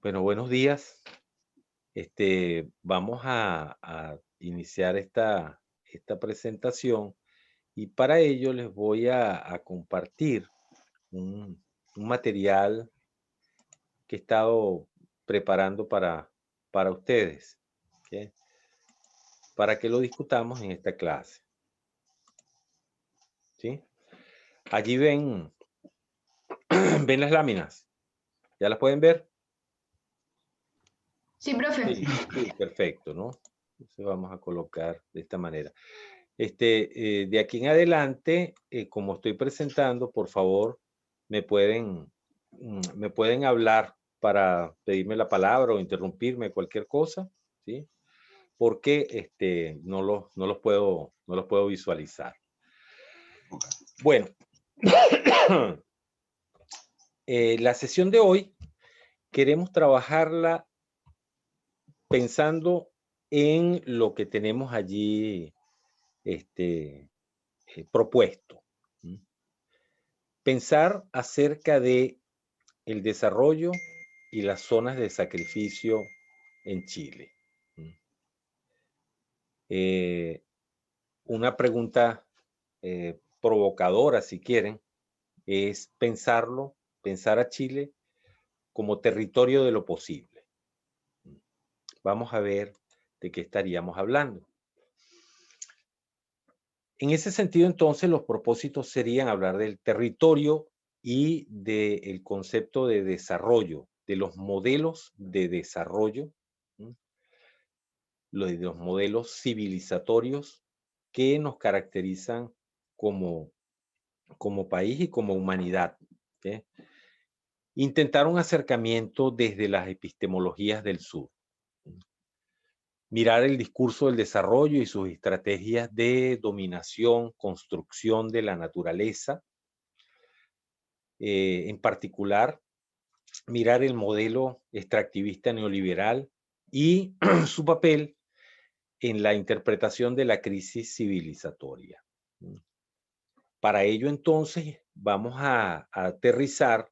Bueno, buenos días. Vamos a iniciar esta presentación y para ello les voy a compartir un, un material que he estado preparando para ustedes, ¿ok? Para que lo discutamos en esta clase, ¿sí? Allí ven, ven las láminas, ¿ya las pueden ver? Sí, profe. Sí, perfecto, ¿no? Entonces vamos a colocar de esta manera. De aquí en adelante, como estoy presentando, por favor, me pueden, me pueden hablar para pedirme la palabra o interrumpirme cualquier cosa, ¿sí? Porque no los puedo visualizar. Bueno, la sesión de hoy queremos trabajarla pensando en lo que tenemos allí propuesto. ¿Mm? Pensar acerca de el desarrollo y las zonas de sacrificio en Chile. ¿Mm? Una pregunta provocadora, si quieren, es pensar a Chile como territorio de lo posible. ¿Mm? Vamos a ver de qué estaríamos hablando. En ese sentido, entonces, los propósitos serían hablar del territorio y del concepto de desarrollo, de los modelos de desarrollo, ¿m? De los modelos civilizatorios que nos caracterizan como, como país y como humanidad. ¿Ok? Intentar un acercamiento desde las epistemologías del sur. Mirar el discurso del desarrollo y sus estrategias de dominación, construcción de la naturaleza, en particular, mirar el modelo extractivista neoliberal y su papel en la interpretación de la crisis civilizatoria. Para ello, entonces, vamos a aterrizar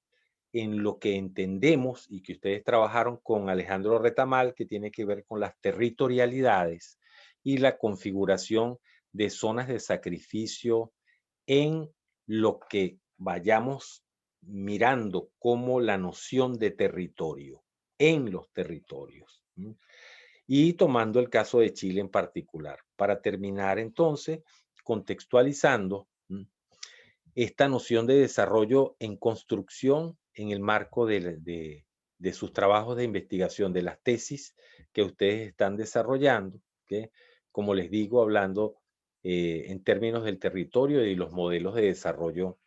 en lo que entendemos y que ustedes trabajaron con Alejandro Retamal, que tiene que ver con las territorialidades y la configuración de zonas de sacrificio en lo que vayamos mirando como la noción de territorio en los territorios. Y tomando el caso de Chile en particular, para terminar entonces contextualizando esta noción de desarrollo en construcción en el marco de sus trabajos de investigación, de las tesis que ustedes están desarrollando, ¿okay? Como les digo, hablando en términos del territorio y los modelos de desarrollo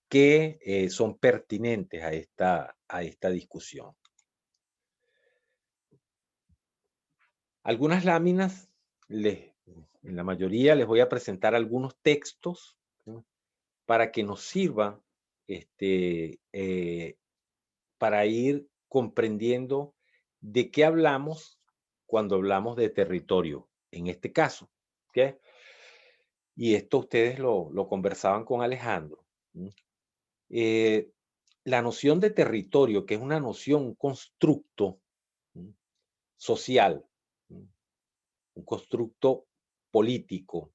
que son pertinentes a esta discusión. Algunas láminas, en la mayoría les voy a presentar algunos textos, ¿no? Para que nos sirvan para ir comprendiendo de qué hablamos cuando hablamos de territorio, en este caso. ¿Okay? Y esto ustedes lo conversaban con Alejandro. Eh, la noción de territorio, que es una noción, un constructo social, un constructo político,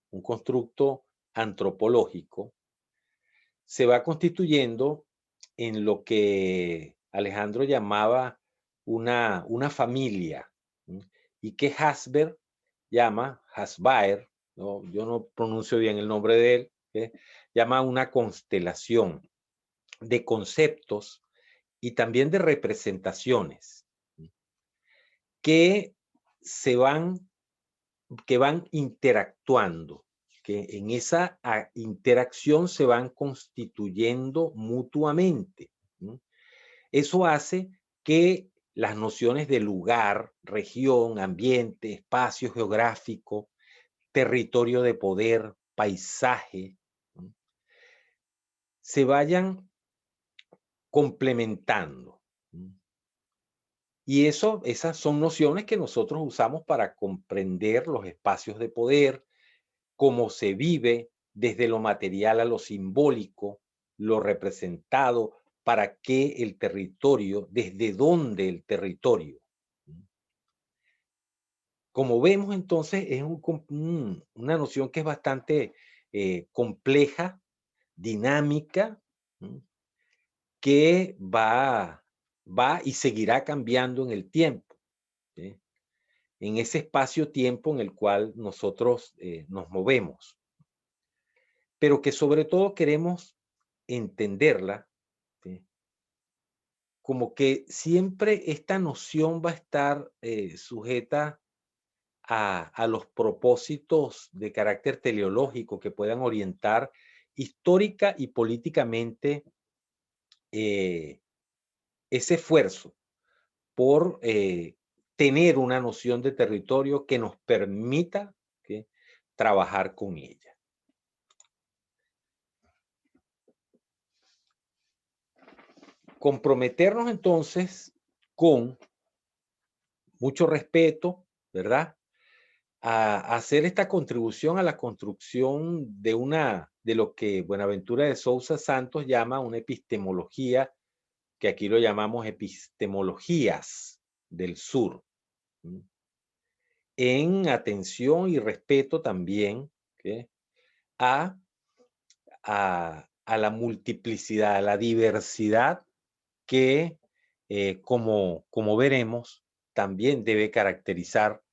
un constructo antropológico, se va constituyendo en lo que Alejandro llamaba una familia, y que Hasber llama, Hasbaer, ¿no? Yo no pronuncio bien el nombre de él, ¿okay? Llama una constelación de conceptos y también de representaciones que se van, que van interactuando, que en esa interacción se van constituyendo mutuamente. Eso hace que las nociones de lugar, región, ambiente, espacio geográfico, territorio de poder, paisaje, se vayan complementando. Y esas son nociones que nosotros usamos para comprender los espacios de poder, cómo se vive desde lo material a lo simbólico, lo representado, para qué el territorio, desde dónde el territorio. Como vemos entonces, es una noción que es bastante compleja, dinámica, ¿m? Que va y seguirá cambiando en el tiempo, ¿sí? En ese espacio-tiempo en el cual nosotros nos movemos, pero que sobre todo queremos entenderla, ¿sí? Como que siempre esta noción va a estar sujeta a los propósitos de carácter teleológico que puedan orientar histórica y políticamente eh, ese esfuerzo por tener una noción de territorio que nos permita, ¿sí?, trabajar con ella. Comprometernos entonces con mucho respeto, ¿verdad?, a hacer esta contribución a la construcción de lo que Buenaventura de Sousa Santos llama una epistemología, que aquí lo llamamos epistemologías del sur, ¿m? En atención y respeto también, ¿qué?, a, a la multiplicidad, a la diversidad que, como veremos, también debe caracterizar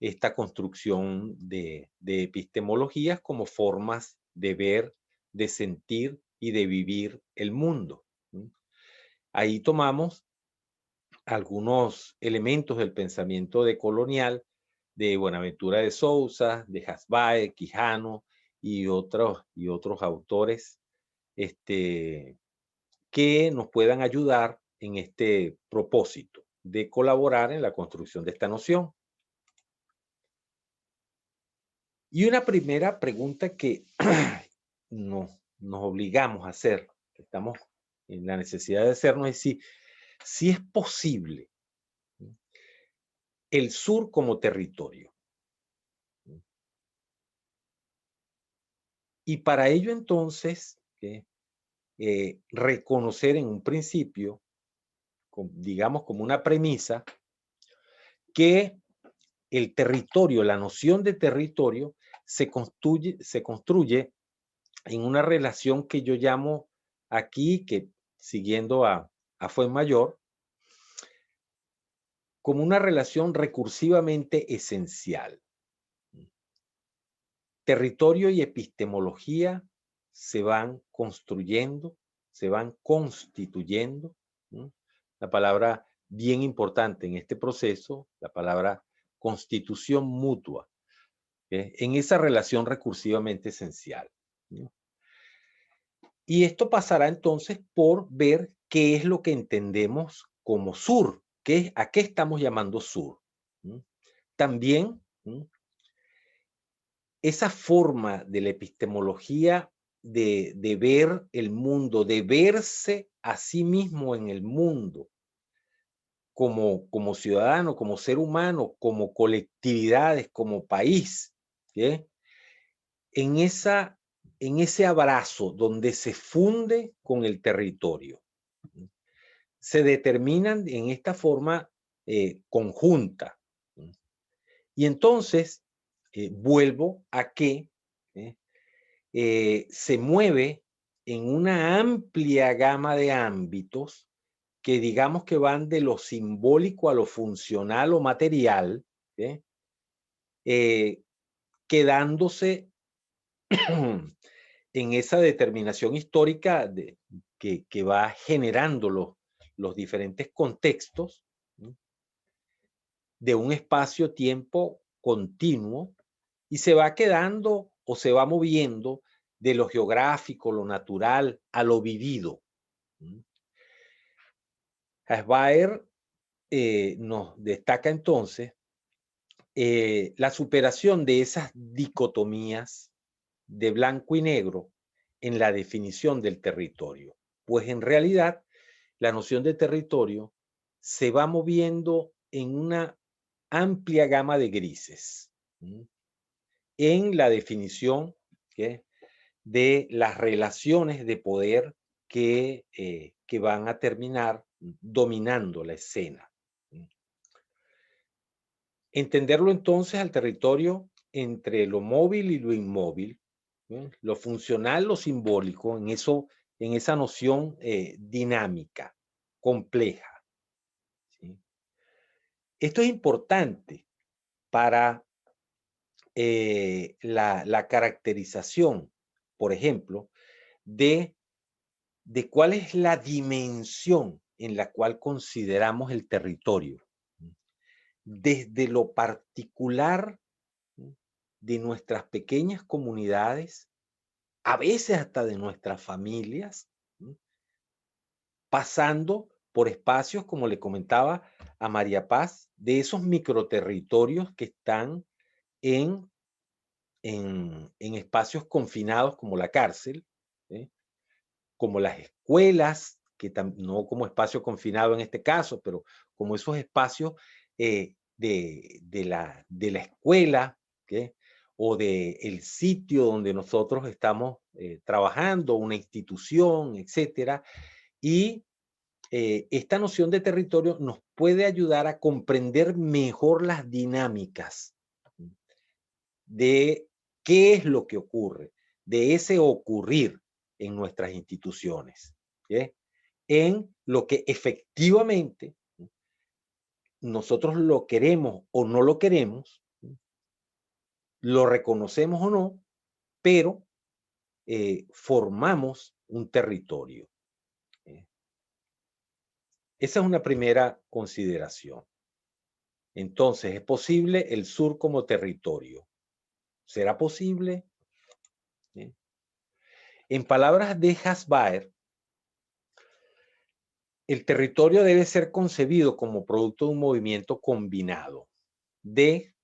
esta construcción de epistemologías como formas de ver, de sentir y de vivir el mundo. Ahí tomamos algunos elementos del pensamiento decolonial de Buenaventura de Sousa, de Hasbae, Quijano y otros autores que nos puedan ayudar en este propósito de colaborar en la construcción de esta noción. Y una primera pregunta que nos obligamos a hacer, que estamos en la necesidad de hacernos, es si es posible el sur como territorio. Y para ello entonces, reconocer en un principio, digamos como una premisa, que el territorio, la noción de territorio, se construye en una relación que yo llamo aquí, que siguiendo a Fuenmayor, como una relación recursivamente esencial. Territorio y epistemología se van construyendo, se van constituyendo. La palabra bien importante en este proceso, la palabra constitución mutua, en esa relación recursivamente esencial. Y esto pasará entonces por ver qué es lo que entendemos como sur, a qué estamos llamando sur. También esa forma de la epistemología de ver el mundo, de verse a sí mismo en el mundo, como ciudadano, como ser humano, como colectividades, como país, ¿sí?, en ese abrazo donde se funde con el territorio. Se determinan en esta forma conjunta. Y entonces vuelvo a que se mueve en una amplia gama de ámbitos que digamos que van de lo simbólico a lo funcional o material, quedándose en esa determinación histórica que va generando los diferentes contextos de un espacio-tiempo continuo y se va quedando o se va moviendo de lo geográfico, lo natural, a lo vivido. Hasbaer nos destaca entonces la superación de esas dicotomías de blanco y negro en la definición del territorio, pues en realidad la noción de territorio se va moviendo en una amplia gama de grises en la definición de las relaciones de poder que van a terminar dominando la escena. Entenderlo entonces al territorio entre lo móvil y lo inmóvil, lo funcional, lo simbólico, en esa noción dinámica, compleja. ¿Sí? Esto es importante para la caracterización, por ejemplo, de cuál es la dimensión en la cual consideramos el territorio. Desde lo particular de nuestras pequeñas comunidades, a veces hasta de nuestras familias, pasando por espacios, como le comentaba a María Paz, de esos microterritorios que están en, en espacios confinados como la cárcel, ¿sí? Como las escuelas, que no como espacio confinado en este caso, pero como esos espacios de la escuela, ¿okay? O del sitio donde nosotros estamos trabajando, una institución, etcétera. Y esta noción de territorio nos puede ayudar a comprender mejor las dinámicas de qué es lo que ocurre, de ese ocurrir en nuestras instituciones, ¿sí? En lo que efectivamente nosotros lo queremos o no lo queremos, lo reconocemos o no, pero formamos un territorio. Esa es una primera consideración. Entonces, ¿es posible el sur como territorio? ¿Será posible? ¿Sí? En palabras de Hasbaer, el territorio debe ser concebido como producto de un movimiento combinado de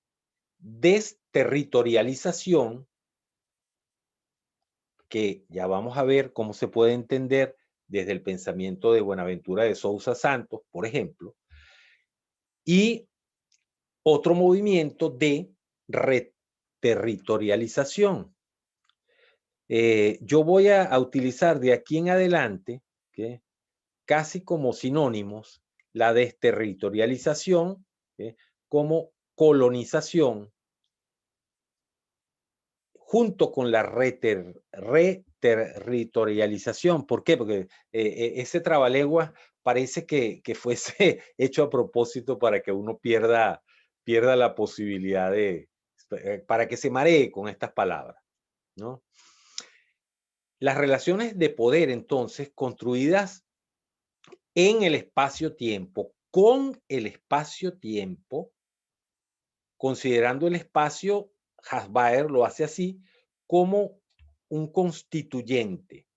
desterritorialización, que ya vamos a ver cómo se puede entender desde el pensamiento de Buenaventura de Sousa Santos, por ejemplo, y otro movimiento de reterritorialización. Yo voy a utilizar de aquí en adelante, ¿okay?, casi como sinónimos, la desterritorialización, ¿okay?, como colonización, junto con la reterritorialización. ¿Por qué? Porque ese trabalenguas parece que fuese hecho a propósito para que uno pierda la posibilidad de, para que se maree con estas palabras, ¿no? Las relaciones de poder, entonces, construidas en el espacio-tiempo, con el espacio-tiempo, considerando el espacio, Hasbaer lo hace así, como un constituyente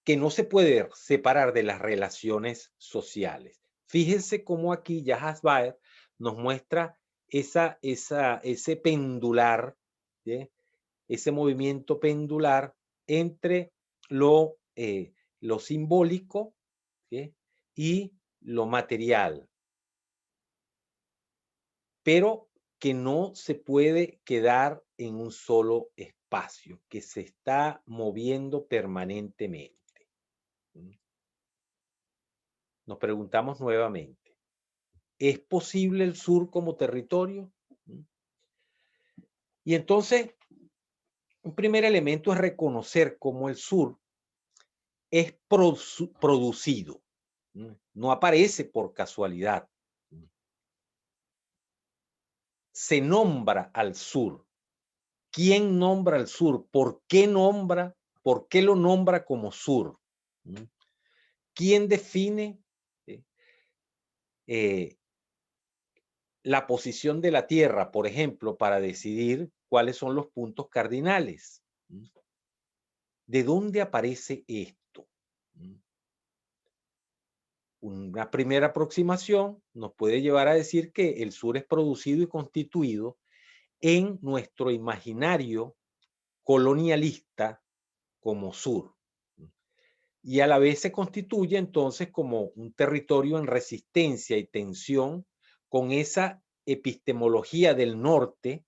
que no se puede separar de las relaciones sociales. Fíjense cómo aquí ya Hasbaer nos muestra ese pendular, ¿sí?, ese movimiento pendular entre lo simbólico, ¿sí?, y lo material, pero que no se puede quedar en un solo espacio, que se está moviendo permanentemente. Nos preguntamos nuevamente, ¿es posible el sur como territorio? Y entonces, un primer elemento es reconocer cómo el sur es producido, no aparece por casualidad. Se nombra al sur. ¿Quién nombra al sur? ¿Por qué nombra? ¿Por qué lo nombra como sur? ¿Quién define la posición de la Tierra, por ejemplo, para decidir cuáles son los puntos cardinales? ¿De dónde aparece esto? Una primera aproximación nos puede llevar a decir que el sur es producido y constituido en nuestro imaginario colonialista como sur, y a la vez se constituye entonces como un territorio en resistencia y tensión con esa epistemología del norte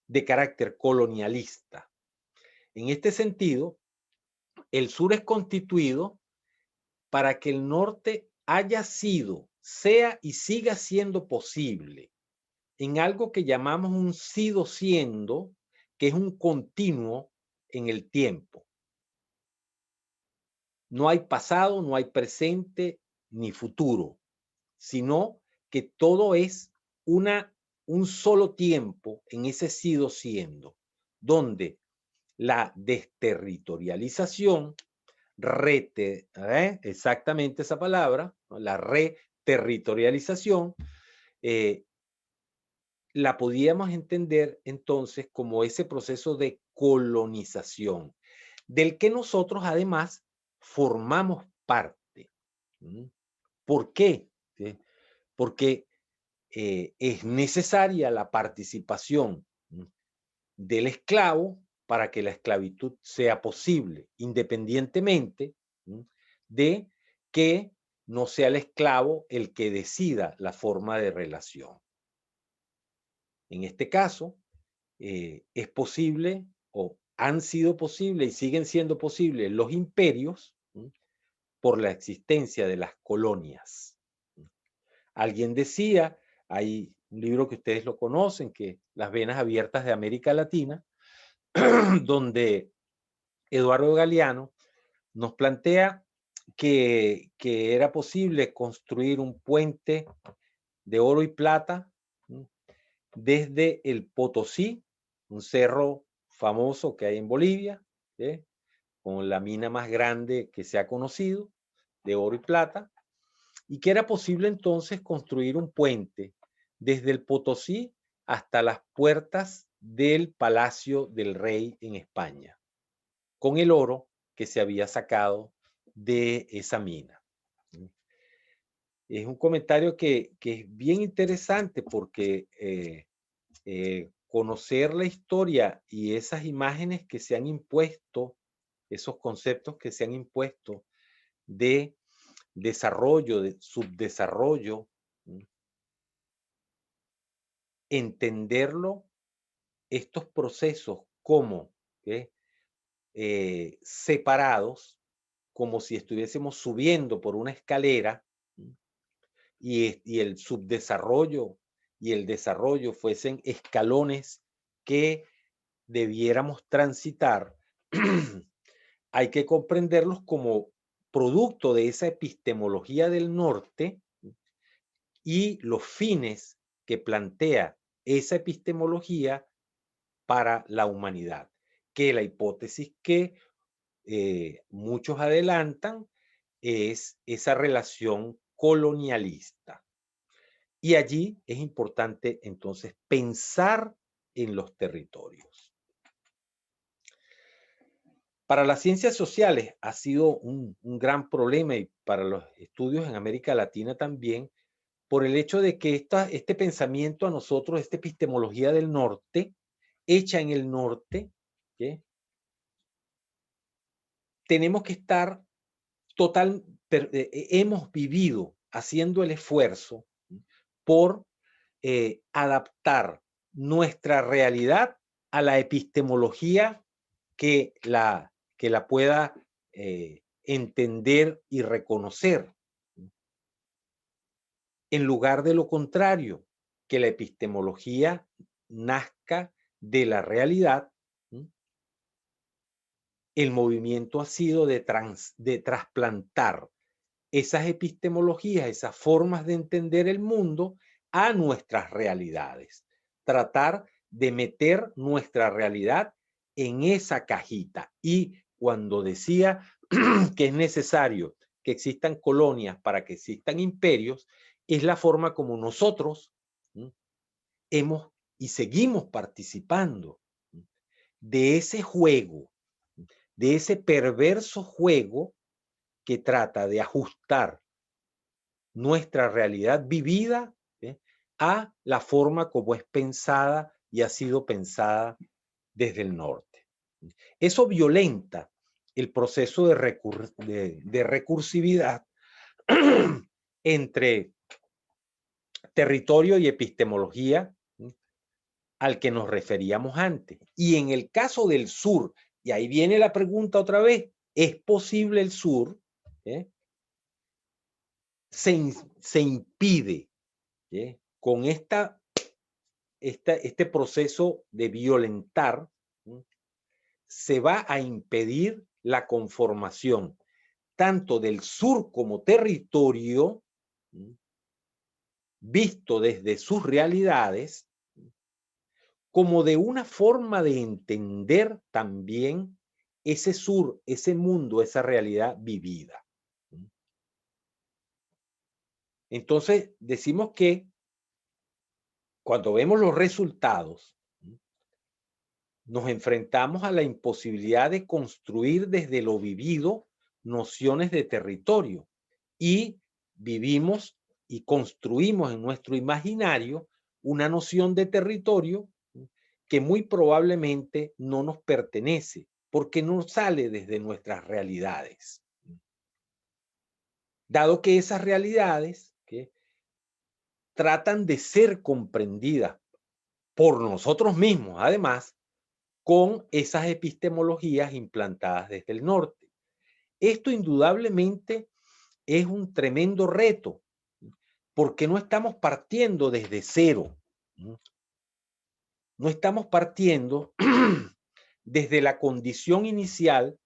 de carácter colonialista. En este sentido, el sur es constituido para que el norte haya sido, sea y siga siendo posible en algo que llamamos un sido siendo, que es un continuo en el tiempo. No hay pasado, no hay presente ni futuro, sino que todo es un solo tiempo en ese sido siendo, donde la desterritorialización, exactamente esa palabra, ¿no? La reterritorialización, la podíamos entender entonces como ese proceso de colonización, del que nosotros además formamos parte. ¿Por qué? ¿Sí? Porque es necesaria la participación del esclavo para que la esclavitud sea posible, independientemente de que no sea el esclavo el que decida la forma de relación. En este caso, es posible o han sido posibles y siguen siendo posibles los imperios por la existencia de las colonias. Alguien decía, hay un libro que ustedes lo conocen, que Las venas abiertas de América Latina, donde Eduardo Galeano nos plantea que era posible construir un puente de oro y plata desde el Potosí, un cerro famoso que hay en Bolivia, ¿sí? Con la mina más grande que se ha conocido de oro y plata, y que era posible entonces construir un puente desde el Potosí hasta las puertas del Palacio del Rey en España, con el oro que se había sacado de esa mina. Es un comentario que es bien interesante porque conocer la historia y esas imágenes que se han impuesto, esos conceptos que se han impuesto de desarrollo, de subdesarrollo, entenderlo, estos procesos como separados, como si estuviésemos subiendo por una escalera y el subdesarrollo y el desarrollo fuesen escalones que debiéramos transitar, hay que comprenderlos como producto de esa epistemología del norte y los fines que plantea esa epistemología para la humanidad, que la hipótesis que muchos adelantan es esa relación colonialista. Y allí es importante entonces pensar en los territorios. Para las ciencias sociales ha sido un gran problema y para los estudios en América Latina también, por el hecho de que este pensamiento a nosotros, esta epistemología del norte, hecha en el norte, ¿sí? Tenemos que estar hemos vivido haciendo el esfuerzo por adaptar nuestra realidad a la epistemología que la pueda entender y reconocer, en lugar de lo contrario, que la epistemología nazca de la realidad. El movimiento ha sido de trasplantar esas epistemologías, esas formas de entender el mundo a nuestras realidades. Tratar de meter nuestra realidad en esa cajita. Y cuando decía que es necesario que existan colonias para que existan imperios, es la forma como nosotros hemos y seguimos participando de ese juego, de ese perverso juego que trata de ajustar nuestra realidad vivida a la forma como es pensada y ha sido pensada desde el norte. Eso violenta el proceso de recursividad entre territorio y epistemología al que nos referíamos antes. Y en el caso del sur, y ahí viene la pregunta otra vez, es posible el sur, ¿eh? Se impide, ¿eh? Con este proceso de violentar, ¿eh? Se va a impedir la conformación tanto del sur como territorio, ¿eh? Visto desde sus realidades, como de una forma de entender también ese sur, ese mundo, esa realidad vivida. Entonces, decimos que cuando vemos los resultados, nos enfrentamos a la imposibilidad de construir desde lo vivido nociones de territorio y vivimos y construimos en nuestro imaginario una noción de territorio que muy probablemente no nos pertenece porque no sale desde nuestras realidades. Dado que esas realidades tratan de ser comprendidas por nosotros mismos, además, con esas epistemologías implantadas desde el norte. Esto indudablemente es un tremendo reto, porque no estamos partiendo desde cero. No estamos partiendo desde la condición inicial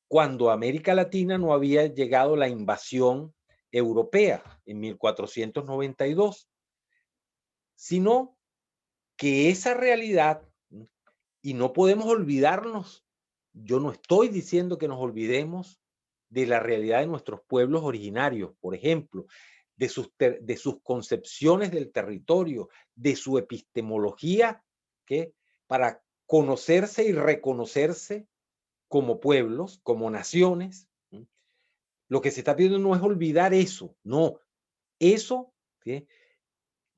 cuando a América Latina no había llegado la invasión europea en 1492, sino que esa realidad, y no podemos olvidarnos, yo no estoy diciendo que nos olvidemos de la realidad de nuestros pueblos originarios, por ejemplo, de sus concepciones del territorio, de su epistemología, que para conocerse y reconocerse como pueblos, como naciones. Lo que se está pidiendo no es olvidar eso, no, eso ¿sí?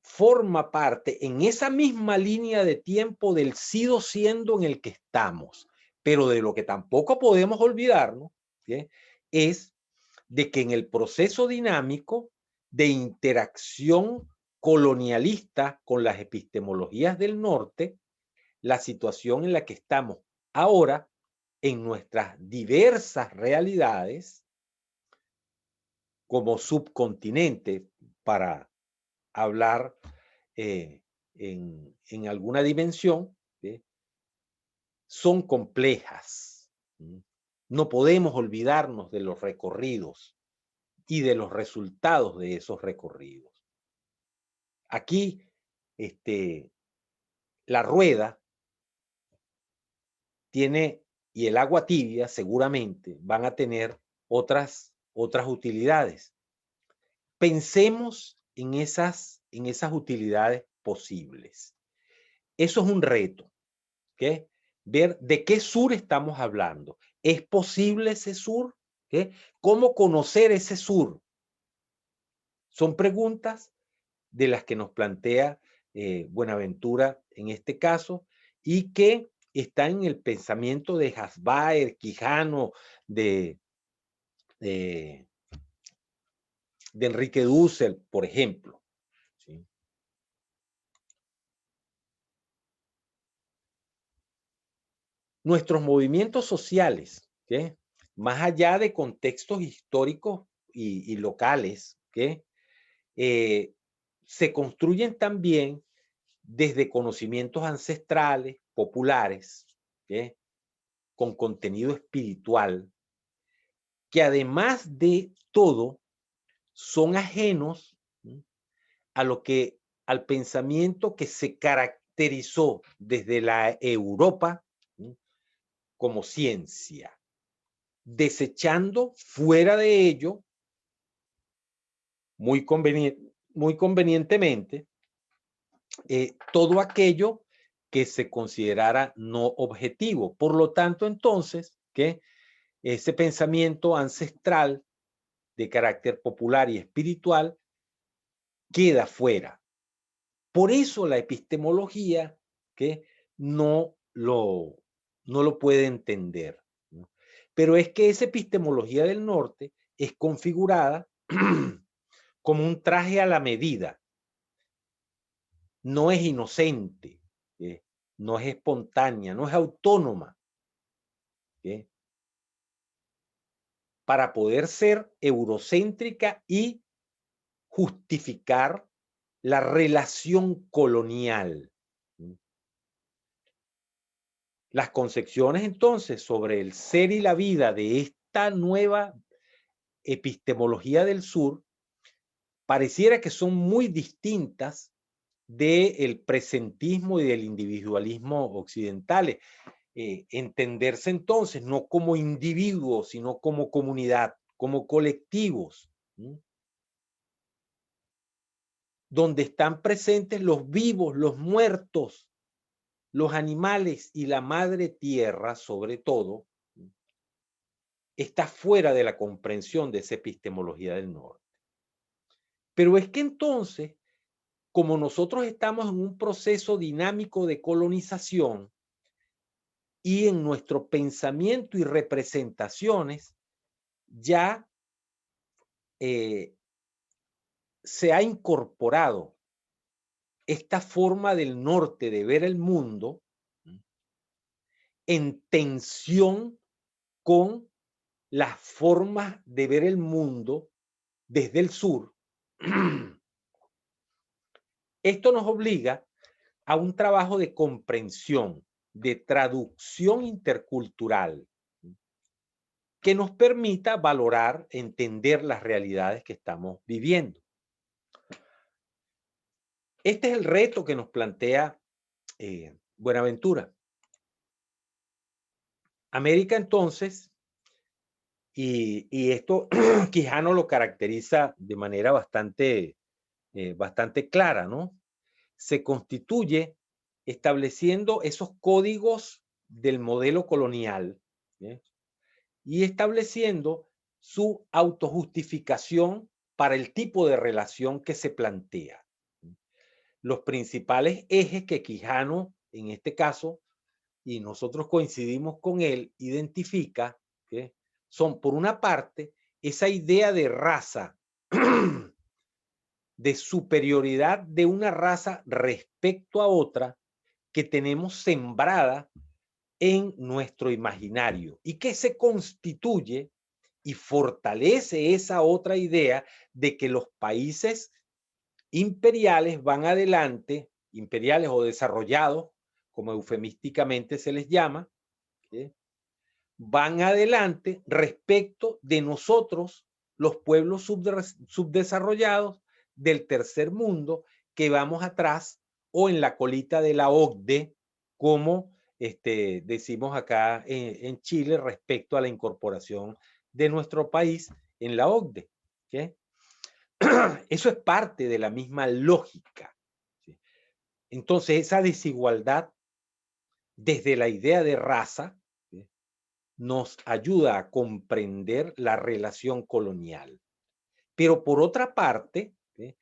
Forma parte en esa misma línea de tiempo del sido siendo en el que estamos, pero de lo que tampoco podemos olvidarnos ¿sí? Es de que en el proceso dinámico de interacción colonialista con las epistemologías del norte, la situación en la que estamos ahora en nuestras diversas realidades como subcontinente, para hablar en alguna dimensión, ¿sí? Son complejas. No podemos olvidarnos de los recorridos y de los resultados de esos recorridos. Aquí, la rueda tiene, y el agua tibia seguramente van a tener otras utilidades. Pensemos en esas utilidades posibles. Eso es un reto, ¿ok? Ver de qué sur estamos hablando. ¿Es posible ese sur? ¿Ok? ¿Cómo conocer ese sur? Son preguntas de las que nos plantea Buenaventura en este caso y que están en el pensamiento de Husserl, Quijano, de Enrique Dussel, por ejemplo. ¿Sí? Nuestros movimientos sociales, ¿qué? Más allá de contextos históricos y locales, ¿qué? Se construyen también desde conocimientos ancestrales, populares, ¿qué? Con contenido espiritual, que además de todo son ajenos a lo que, al pensamiento que se caracterizó desde la Europa como ciencia, desechando fuera de ello muy convenientemente todo aquello que se considerara no objetivo. Por lo tanto, entonces, que ese pensamiento ancestral de carácter popular y espiritual queda fuera. Por eso la epistemología que no lo puede entender, ¿no? Pero es que esa epistemología del norte es configurada como un traje a la medida. No es inocente, no es espontánea, no es autónoma. para poder ser eurocéntrica y justificar la relación colonial. Las concepciones entonces sobre el ser y la vida de esta nueva epistemología del sur pareciera que son muy distintas del presentismo y del individualismo occidentales. Entenderse entonces no como individuos, sino como comunidad, como colectivos, ¿sí? Donde están presentes los vivos, los muertos, los animales y la madre tierra, sobre todo, está fuera de la comprensión de esa epistemología del norte. Pero es que entonces, como nosotros estamos en un proceso dinámico de colonización y en nuestro pensamiento y representaciones, ya se ha incorporado esta forma del norte de ver el mundo en tensión con las formas de ver el mundo desde el sur. Esto nos obliga a un trabajo de comprensión, de traducción intercultural, que nos permita valorar, entender las realidades que estamos viviendo. Este es el reto que nos plantea Buenaventura. América entonces, y esto Quijano lo caracteriza de manera bastante clara, ¿no? Se constituye estableciendo esos códigos del modelo colonial, ¿sí? Y estableciendo su autojustificación para el tipo de relación que se plantea. Los principales ejes que Quijano, en este caso, y nosotros coincidimos con él, identifica, ¿sí? Son, por una parte, esa idea de raza, de superioridad de una raza respecto a otra que tenemos sembrada en nuestro imaginario y que se constituye y fortalece esa otra idea de que los países imperiales van adelante, imperiales o desarrollados, como eufemísticamente se les llama, ¿sí? Van adelante respecto de nosotros, los pueblos subdesarrollados del tercer mundo, que vamos atrás o en la colita de la OCDE, como decimos acá en Chile respecto a la incorporación de nuestro país en la OCDE. ¿Sí? Eso es parte de la misma lógica. ¿Sí? Entonces, esa desigualdad desde la idea de raza, ¿sí?, nos ayuda a comprender la relación colonial. Pero por otra parte, ¿sí?,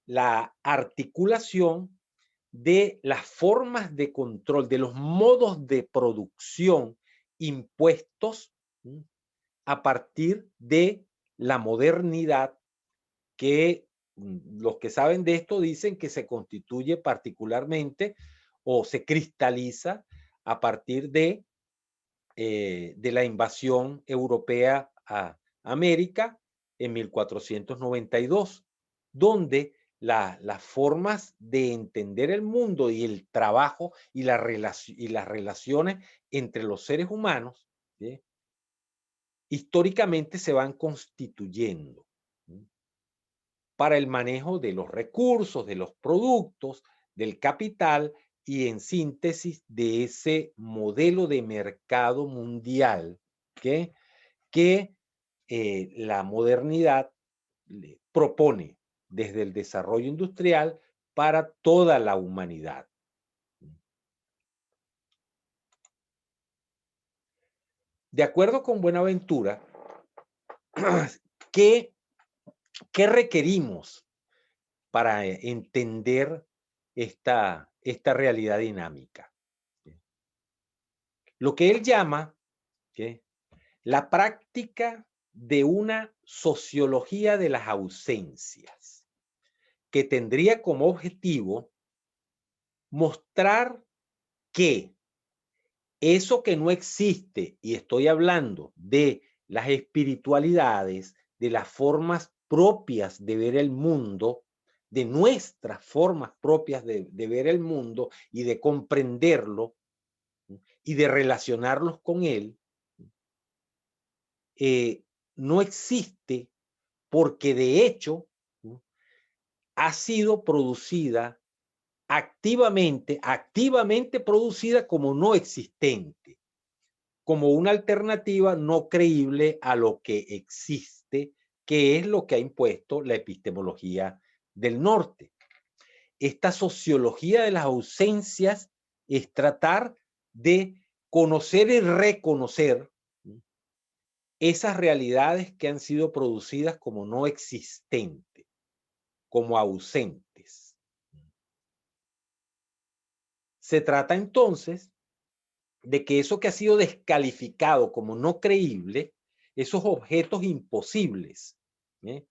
la articulación de las formas de control, de los modos de producción impuestos, ¿sí?, a partir de la modernidad, que los que saben de esto dicen que se constituye particularmente o se cristaliza a partir de la invasión europea a América en 1492, donde las formas de entender el mundo y el trabajo y las relaciones entre los seres humanos, ¿sí?, históricamente se van constituyendo, ¿sí?, para el manejo de los recursos, de los productos, del capital y en síntesis de ese modelo de mercado mundial que la modernidad le propone desde el desarrollo industrial para toda la humanidad. De acuerdo con Buenaventura, ¿qué requerimos para entender esta realidad dinámica? Lo que él llama, ¿sí?, la práctica de una sociología de las ausencias, que tendría como objetivo mostrar que eso que no existe, y estoy hablando de las espiritualidades, de las formas propias de ver el mundo, de nuestras formas propias de ver el mundo y de comprenderlo y de relacionarlos con él, no existe porque de hecho ha sido producida activamente producida como no existente, como una alternativa no creíble a lo que existe, que es lo que ha impuesto la epistemología del norte. Esta sociología de las ausencias es tratar de conocer y reconocer esas realidades que han sido producidas como no existentes, como ausentes. Se trata entonces de que eso que ha sido descalificado como no creíble, esos objetos imposibles, ¿eh?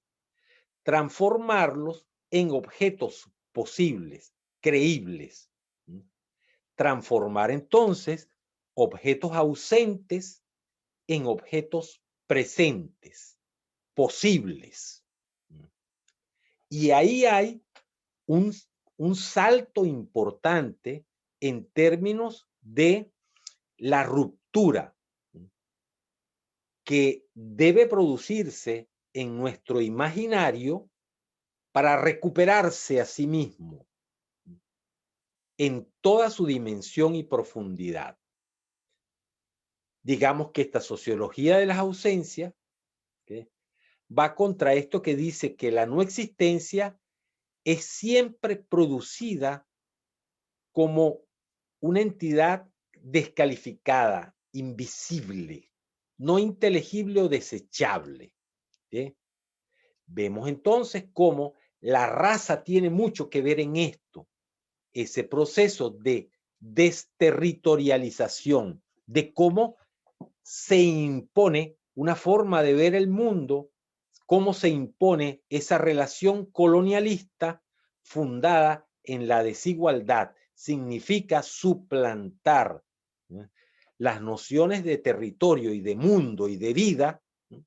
Transformarlos en objetos posibles, creíbles. ¿Eh? Transformar entonces objetos ausentes en objetos presentes, posibles. Y ahí hay un, un salto importante en términos de la ruptura que debe producirse en nuestro imaginario para recuperarse a sí mismo en toda su dimensión y profundidad. Digamos que esta sociología de las ausencias, ¿okay?, va contra esto que dice que la no existencia es siempre producida como una entidad descalificada, invisible, no inteligible o desechable. ¿Sí? Vemos entonces cómo la raza tiene mucho que ver en esto, ese proceso de desterritorialización, de cómo se impone una forma de ver el mundo, cómo se impone esa relación colonialista fundada en la desigualdad. Significa suplantar, ¿no?, las nociones de territorio y de mundo y de vida, ¿no?,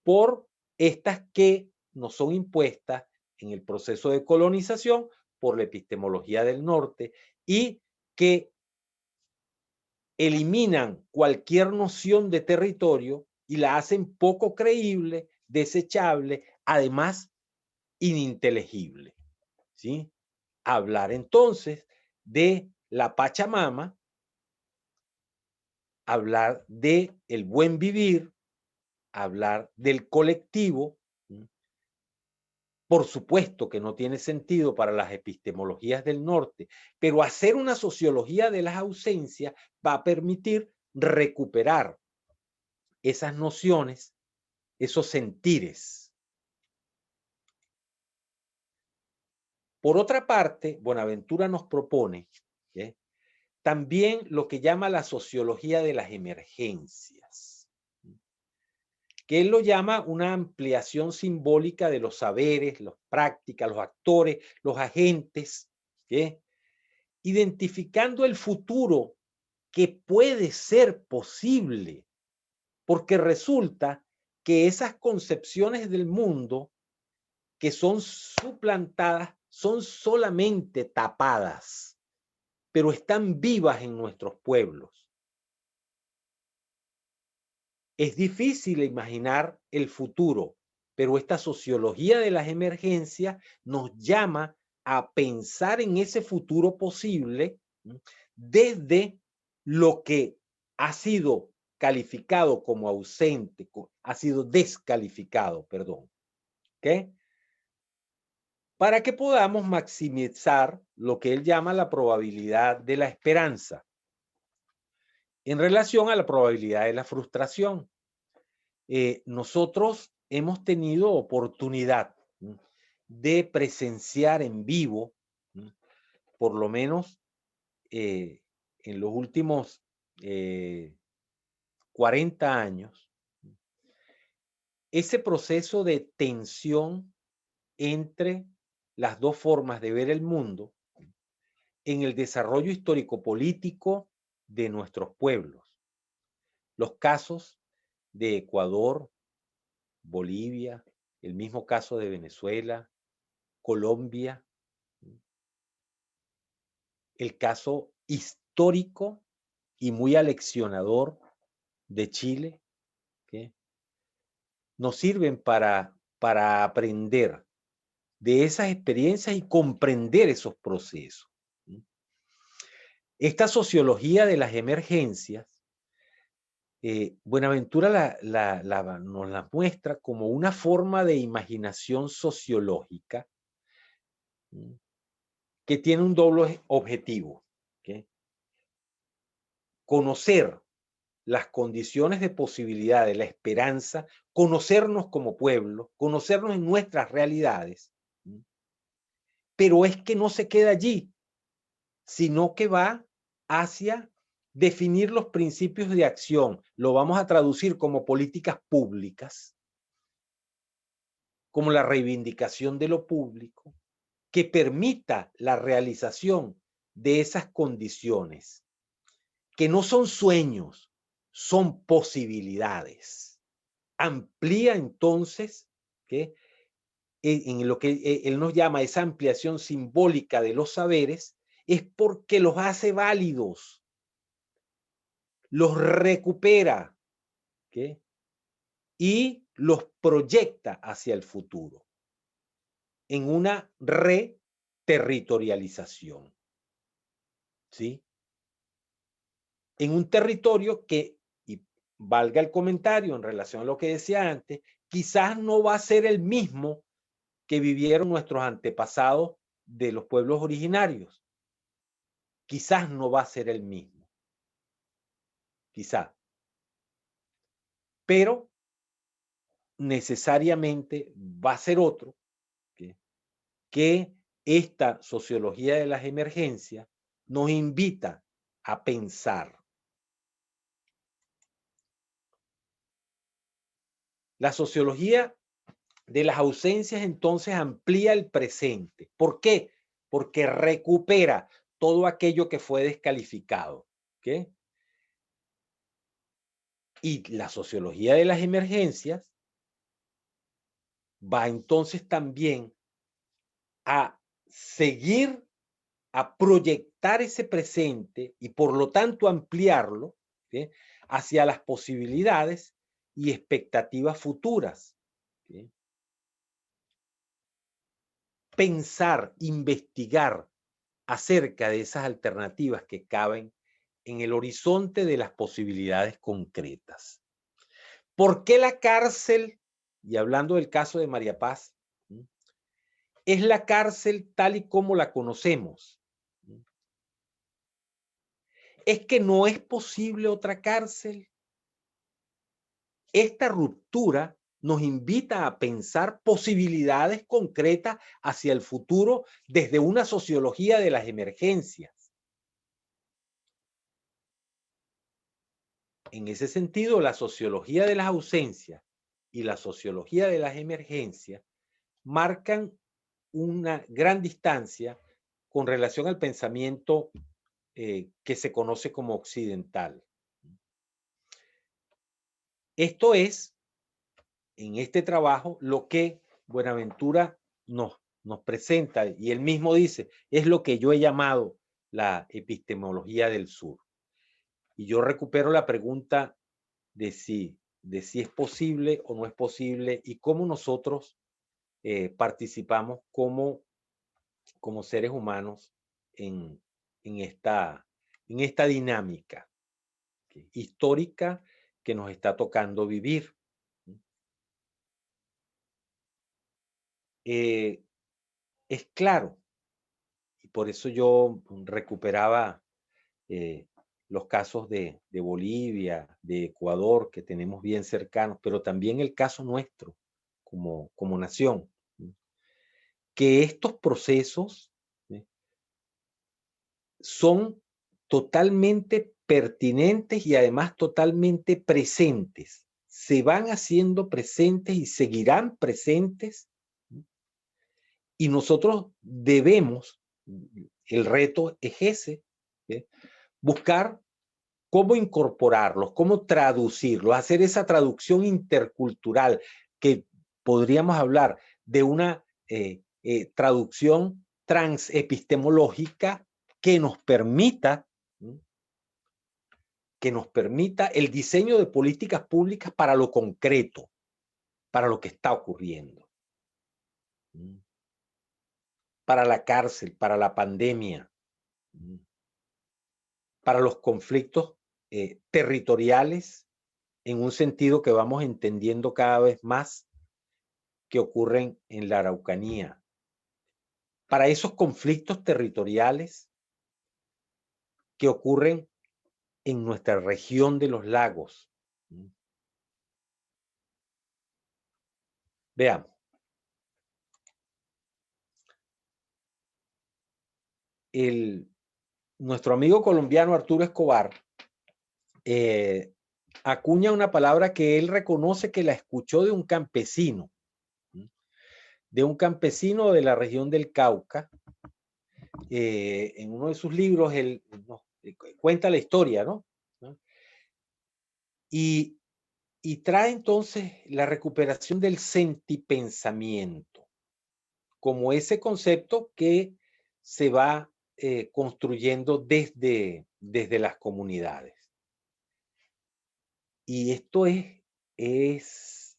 por estas que nos son impuestas en el proceso de colonización por la epistemología del norte y que eliminan cualquier noción de territorio y la hacen poco creíble, desechable, además ininteligible, ¿sí? Hablar entonces de la Pachamama, hablar de el buen vivir, hablar del colectivo, ¿sí? Por supuesto que no tiene sentido para las epistemologías del norte, pero hacer una sociología de las ausencias va a permitir recuperar esas nociones, esos sentires. Por otra parte, Bonaventura nos propone, ¿sí?, también lo que llama la sociología de las emergencias, que él lo llama una ampliación simbólica de los saberes, las prácticas, los actores, los agentes, ¿sí?, identificando el futuro que puede ser posible, porque resulta que esas concepciones del mundo que son suplantadas son solamente tapadas, pero están vivas en nuestros pueblos. Es difícil imaginar el futuro, pero esta sociología de las emergencias nos llama a pensar en ese futuro posible desde lo que ha sido calificado como ausente, ha sido descalificado, perdón. ¿Ok? Para que podamos maximizar lo que él llama la probabilidad de la esperanza en relación a la probabilidad de la frustración. Nosotros hemos tenido oportunidad de presenciar en vivo, por lo menos en los últimos 40 años, ese proceso de tensión entre las dos formas de ver el mundo en el desarrollo histórico-político de nuestros pueblos. Los casos de Ecuador, Bolivia, el mismo caso de Venezuela, Colombia, el caso histórico y muy aleccionador de Chile, ¿okay? Nos sirven para aprender de esas experiencias y comprender esos procesos. Esta sociología de las emergencias, Buenaventura nos la muestra como una forma de imaginación sociológica que tiene un doble objetivo, ¿okay? Conocer las condiciones de posibilidad de la esperanza, conocernos como pueblo, conocernos en nuestras realidades, pero es que no se queda allí, sino que va hacia definir los principios de acción. Lo vamos a traducir como políticas públicas, como la reivindicación de lo público, que permita la realización de esas condiciones, que no son sueños, son posibilidades. Amplía entonces, ¿qué? En lo que él nos llama esa ampliación simbólica de los saberes, es porque los hace válidos, los recupera, ¿qué? Y los proyecta hacia el futuro en una reterritorialización, ¿sí? En un territorio que, y valga el comentario en relación a lo que decía antes, quizás no va a ser el mismo que vivieron nuestros antepasados de los pueblos originarios. Quizás no va a ser el mismo. Quizás. Pero necesariamente va a ser otro, ¿okay? Que esta sociología de las emergencias nos invita a pensar. La sociología de las ausencias entonces amplía el presente. ¿Por qué? Porque recupera todo aquello que fue descalificado, ¿okay? Y la sociología de las emergencias va entonces también a seguir, a proyectar ese presente y por lo tanto ampliarlo, ¿sí?, hacia las posibilidades y expectativas futuras, ¿sí? Pensar, investigar acerca de esas alternativas que caben en el horizonte de las posibilidades concretas. ¿Por qué la cárcel, y hablando del caso de María Paz, es la cárcel tal y como la conocemos? Es que no es posible otra cárcel. Esta ruptura nos invita a pensar posibilidades concretas hacia el futuro desde una sociología de las emergencias. En ese sentido, la sociología de las ausencias y la sociología de las emergencias marcan una gran distancia con relación al pensamiento que se conoce como occidental. Esto es, en este trabajo, lo que Buenaventura nos presenta, y él mismo dice, es lo que yo he llamado la epistemología del sur. Y yo recupero la pregunta de si es posible o no es posible y cómo nosotros participamos como seres humanos en esta dinámica histórica que nos está tocando vivir. Es claro, y por eso yo recuperaba los casos de Bolivia, de Ecuador, que tenemos bien cercanos, pero también el caso nuestro como nación, que estos procesos son totalmente pertinentes y además totalmente presentes. Se van haciendo presentes y seguirán presentes, y nosotros debemos, el reto es ese, buscar cómo incorporarlos, cómo traducirlos, hacer esa traducción intercultural que podríamos hablar de una traducción transepistemológica que nos permita el diseño de políticas públicas para lo concreto, para lo que está ocurriendo, para la cárcel, para la pandemia, para los conflictos territoriales, en un sentido que vamos entendiendo cada vez más que ocurren en la Araucanía, para esos conflictos territoriales que ocurren en nuestra región de los lagos. Veamos. Nuestro amigo colombiano Arturo Escobar acuña una palabra que él reconoce que la escuchó de un campesino de la región del Cauca. En uno de sus libros él cuenta la historia, ¿no? Y trae entonces la recuperación del sentipensamiento como ese concepto que se va construyendo desde las comunidades. Y esto es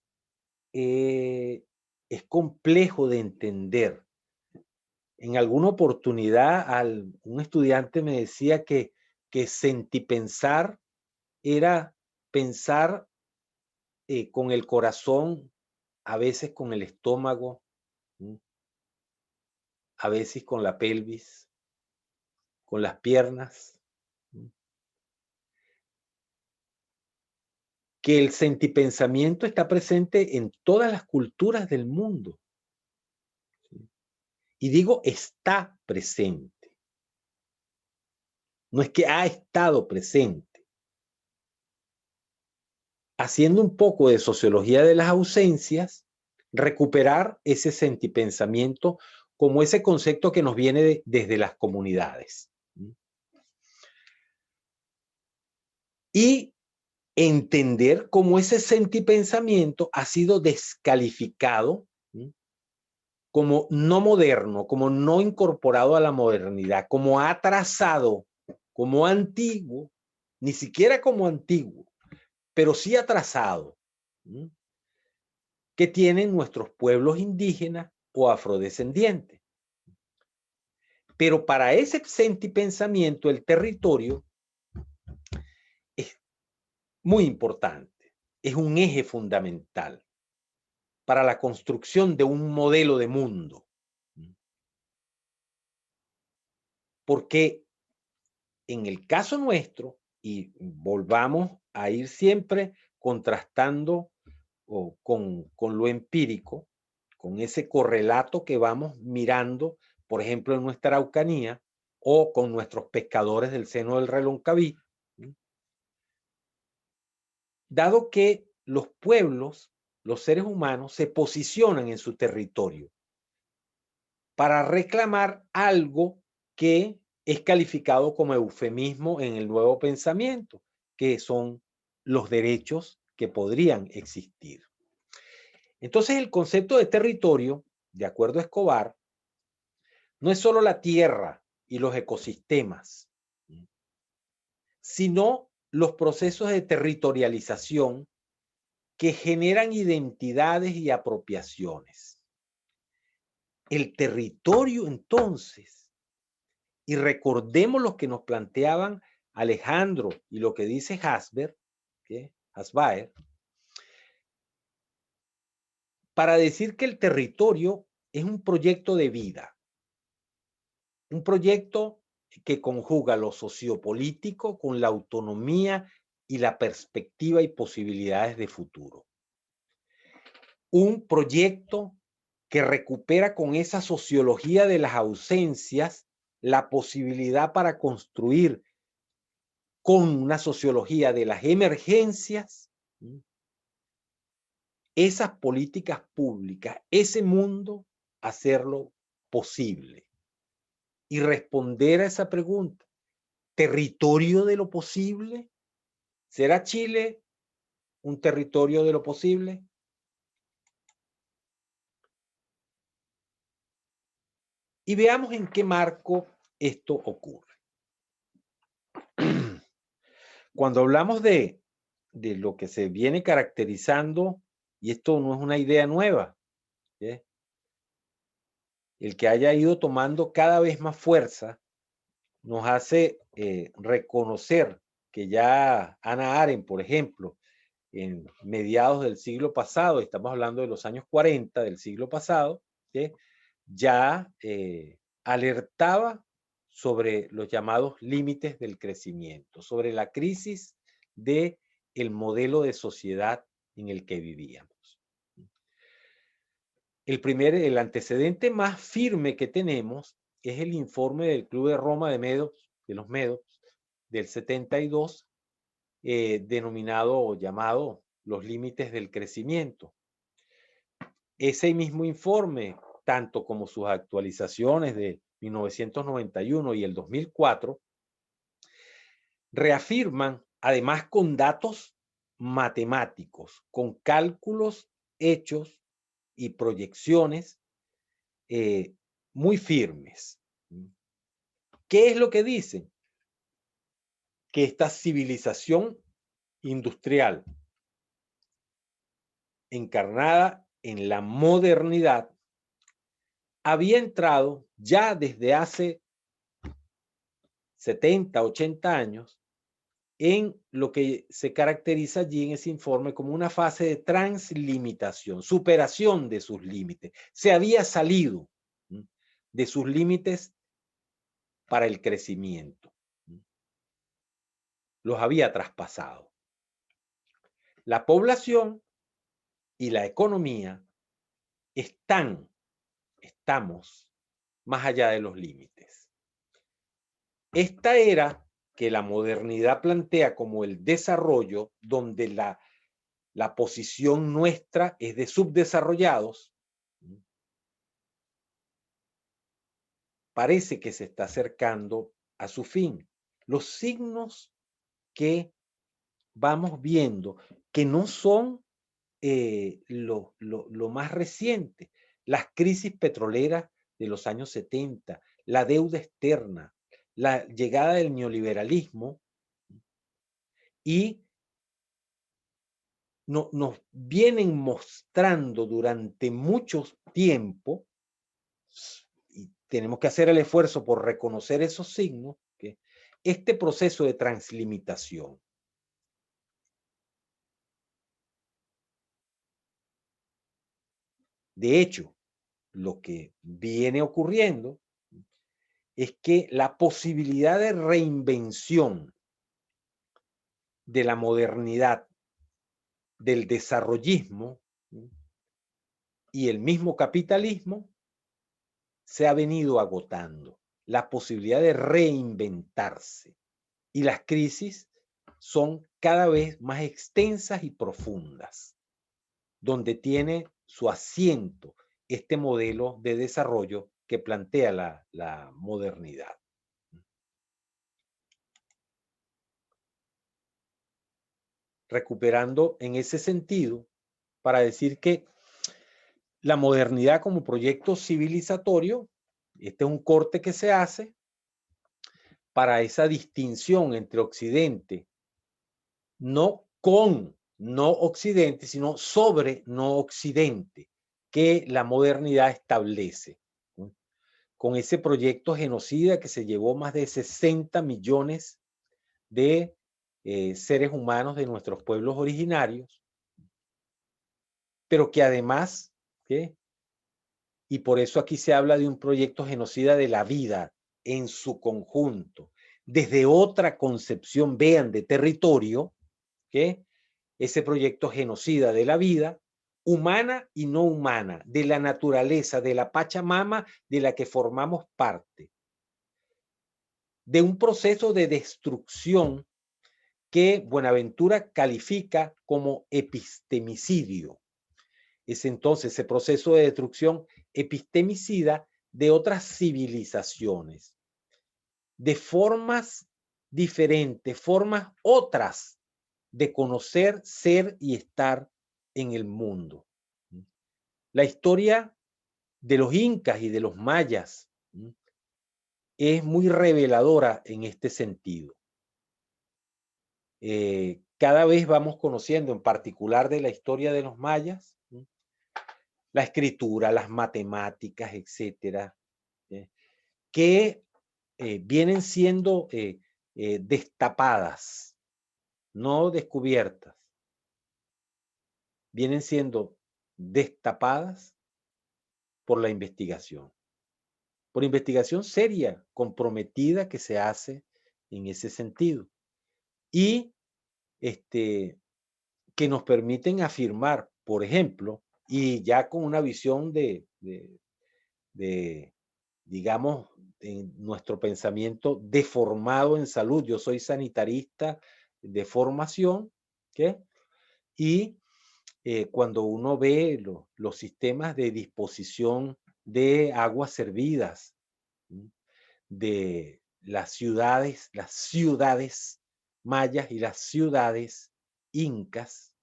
complejo de entender. En alguna oportunidad un estudiante me decía que sentipensar era pensar con el corazón, a veces con el estómago, a veces con la pelvis, con las piernas. Que el sentipensamiento está presente en todas las culturas del mundo. Y digo, está presente. No es que ha estado presente. Haciendo un poco de sociología de las ausencias, recuperar ese sentipensamiento como ese concepto que nos viene desde las comunidades. Y entender cómo ese sentipensamiento ha sido descalificado como no moderno, como no incorporado a la modernidad, como atrasado, como antiguo, ni siquiera como antiguo, pero sí atrasado, que tienen nuestros pueblos indígenas o afrodescendientes. Pero para ese sentipensamiento, el territorio es muy importante, es un eje fundamental para la construcción de un modelo de mundo. Porque en el caso nuestro, y volvamos a ir siempre contrastando con lo empírico, con ese correlato que vamos mirando, por ejemplo, en nuestra Araucanía o con nuestros pescadores del seno del Reloncaví, dado que los pueblos, los seres humanos, se posicionan en su territorio para reclamar algo que es calificado como eufemismo en el nuevo pensamiento, que son los derechos que podrían existir. Entonces, el concepto de territorio, de acuerdo a Escobar, no es solo la tierra y los ecosistemas, sino los procesos de territorialización que generan identidades y apropiaciones. El territorio, entonces, y recordemos lo que nos planteaban Alejandro y lo que dice Hasbaer, para decir que el territorio es un proyecto de vida, un proyecto que conjuga lo sociopolítico con la autonomía y la perspectiva y posibilidades de futuro. Un proyecto que recupera con esa sociología de las ausencias la posibilidad para construir con una sociología de las emergencias esas políticas públicas, ese mundo, hacerlo posible. Y responder a esa pregunta, ¿territorio de lo posible? ¿Será Chile un territorio de lo posible? Y veamos en qué marco esto ocurre. Cuando hablamos de lo que se viene caracterizando, y esto no es una idea nueva, ¿sí? El que haya ido tomando cada vez más fuerza nos hace reconocer que ya Hannah Arendt, por ejemplo, en mediados del siglo pasado, estamos hablando de los años 40 del siglo pasado, ¿sí? Ya alertaba sobre los llamados límites del crecimiento, sobre la crisis del modelo de sociedad en el que vivíamos. El antecedente más firme que tenemos es el informe del Club de Roma de los Medops, del 72, denominado o llamado Los Límites del Crecimiento. Ese mismo informe, tanto como sus actualizaciones de 1991 y el 2004, reafirman, además con datos matemáticos, con cálculos hechos y proyecciones muy firmes. ¿Qué es lo que dicen? Que esta civilización industrial encarnada en la modernidad había entrado ya desde hace 70, 80 años en lo que se caracteriza allí en ese informe como una fase de translimitación, superación de sus límites. Se había salido de sus límites para el crecimiento. Los había traspasado. La población y la economía estamos más allá de los límites. Esta era que la modernidad plantea como el desarrollo, donde la posición nuestra es de subdesarrollados, parece que se está acercando a su fin. Los signos que vamos viendo, que no son lo más reciente, las crisis petroleras de los años 70, la deuda externa, la llegada del neoliberalismo, y nos vienen mostrando durante mucho tiempo, y tenemos que hacer el esfuerzo por reconocer esos signos, que este proceso de translimitación. De hecho, lo que viene ocurriendo es que la posibilidad de reinvención de la modernidad, del desarrollismo y el mismo capitalismo se ha venido agotando. La posibilidad de reinventarse. Y las crisis son cada vez más extensas y profundas, donde tiene su asiento este modelo de desarrollo que plantea la modernidad. Recuperando en ese sentido, para decir que la modernidad como proyecto civilizatorio, este es un corte que se hace para esa distinción entre Occidente, no con no Occidente, sino sobre no Occidente, que la modernidad establece, ¿no? Con ese proyecto genocida que se llevó más de 60 millones de seres humanos de nuestros pueblos originarios, pero que además, ¿qué? Y por eso aquí se habla de un proyecto genocida de la vida en su conjunto, desde otra concepción, vean, de territorio, ¿qué? Ese proyecto genocida de la vida, humana y no humana, de la naturaleza, de la Pachamama de la que formamos parte, de un proceso de destrucción que Buenaventura califica como epistemicidio. Es entonces ese proceso de destrucción epistemicida de otras civilizaciones, de formas diferentes, formas otras de conocer, ser y estar en el mundo. La historia de los incas y de los mayas es muy reveladora en este sentido. Cada vez vamos conociendo, en particular de la historia de los mayas, la escritura, las matemáticas, etcétera, que vienen siendo destapadas, no descubiertas, vienen siendo destapadas por la investigación seria, comprometida que se hace en ese sentido. Y que nos permiten afirmar, por ejemplo, y ya con una visión digamos, en nuestro pensamiento deformado en salud. Yo soy sanitarista de formación, ¿qué? Y cuando uno ve los sistemas de disposición de aguas servidas de las ciudades mayas y las ciudades incas,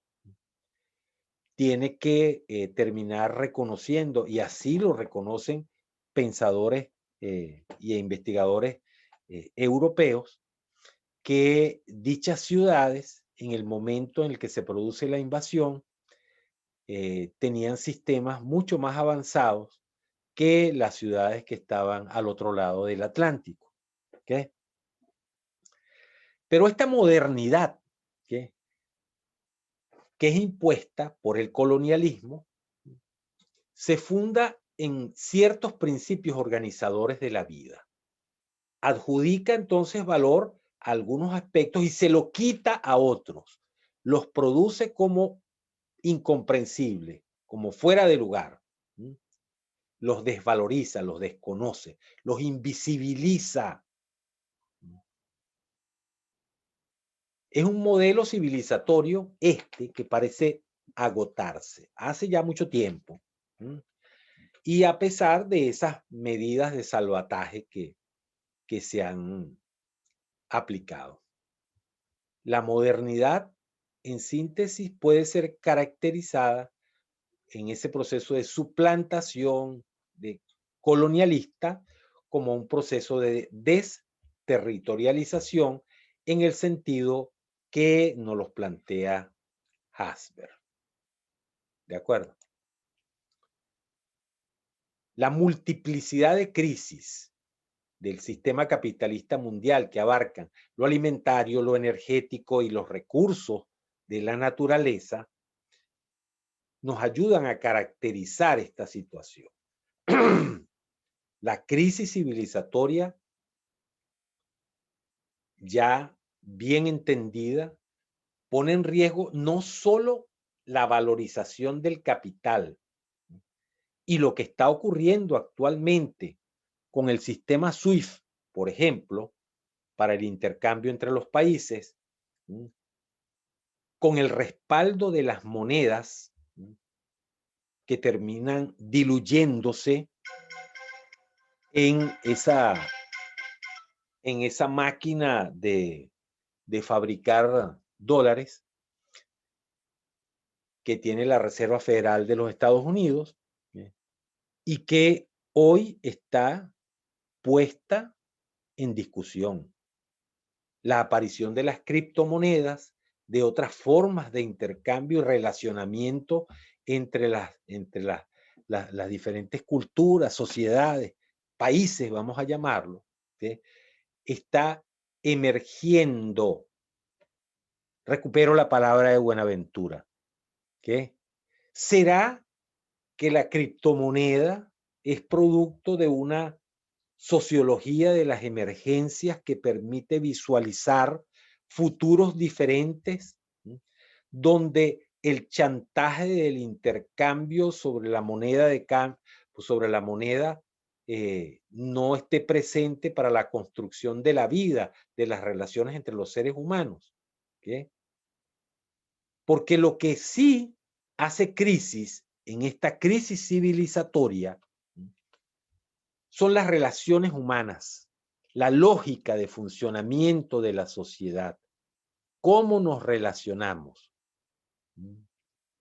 tiene que terminar reconociendo, y así lo reconocen pensadores y investigadores europeos, que dichas ciudades, en el momento en el que se produce la invasión, tenían sistemas mucho más avanzados que las ciudades que estaban al otro lado del Atlántico. ¿Okay? Pero esta modernidad, ¿okay?, que es impuesta por el colonialismo, se funda en ciertos principios organizadores de la vida. Adjudica entonces valor a algunos aspectos y se lo quita a otros. Los produce como incomprensibles, como fuera de lugar. Los desvaloriza, los desconoce, los invisibiliza. Es un modelo civilizatorio que parece agotarse hace ya mucho tiempo. Y a pesar de esas medidas de salvataje que se han aplicado. La modernidad, en síntesis, puede ser caracterizada en ese proceso de suplantación de colonialista como un proceso de desterritorialización en el sentido que nos los plantea Hasber. ¿De acuerdo? La multiplicidad de crisis del sistema capitalista mundial, que abarcan lo alimentario, lo energético y los recursos de la naturaleza, nos ayudan a caracterizar esta situación. La crisis civilizatoria, ya bien entendida, pone en riesgo no solo la valorización del capital y lo que está ocurriendo actualmente con el sistema SWIFT, por ejemplo, para el intercambio entre los países, con el respaldo de las monedas que terminan diluyéndose en esa máquina de fabricar dólares que tiene la Reserva Federal de los Estados Unidos y que hoy está puesta en discusión. La aparición de las criptomonedas, de otras formas de intercambio y relacionamiento entre las diferentes culturas, sociedades, países, vamos a llamarlo, ¿sí?, está emergiendo. Recupero la palabra de Buenaventura. ¿Qué? ¿Será que la criptomoneda es producto de una sociología de las emergencias que permite visualizar futuros diferentes, donde el chantaje del intercambio sobre la moneda no esté presente para la construcción de la vida, de las relaciones entre los seres humanos? ¿Okay? Porque lo que sí hace crisis en esta crisis civilizatoria son las relaciones humanas, la lógica de funcionamiento de la sociedad, cómo nos relacionamos,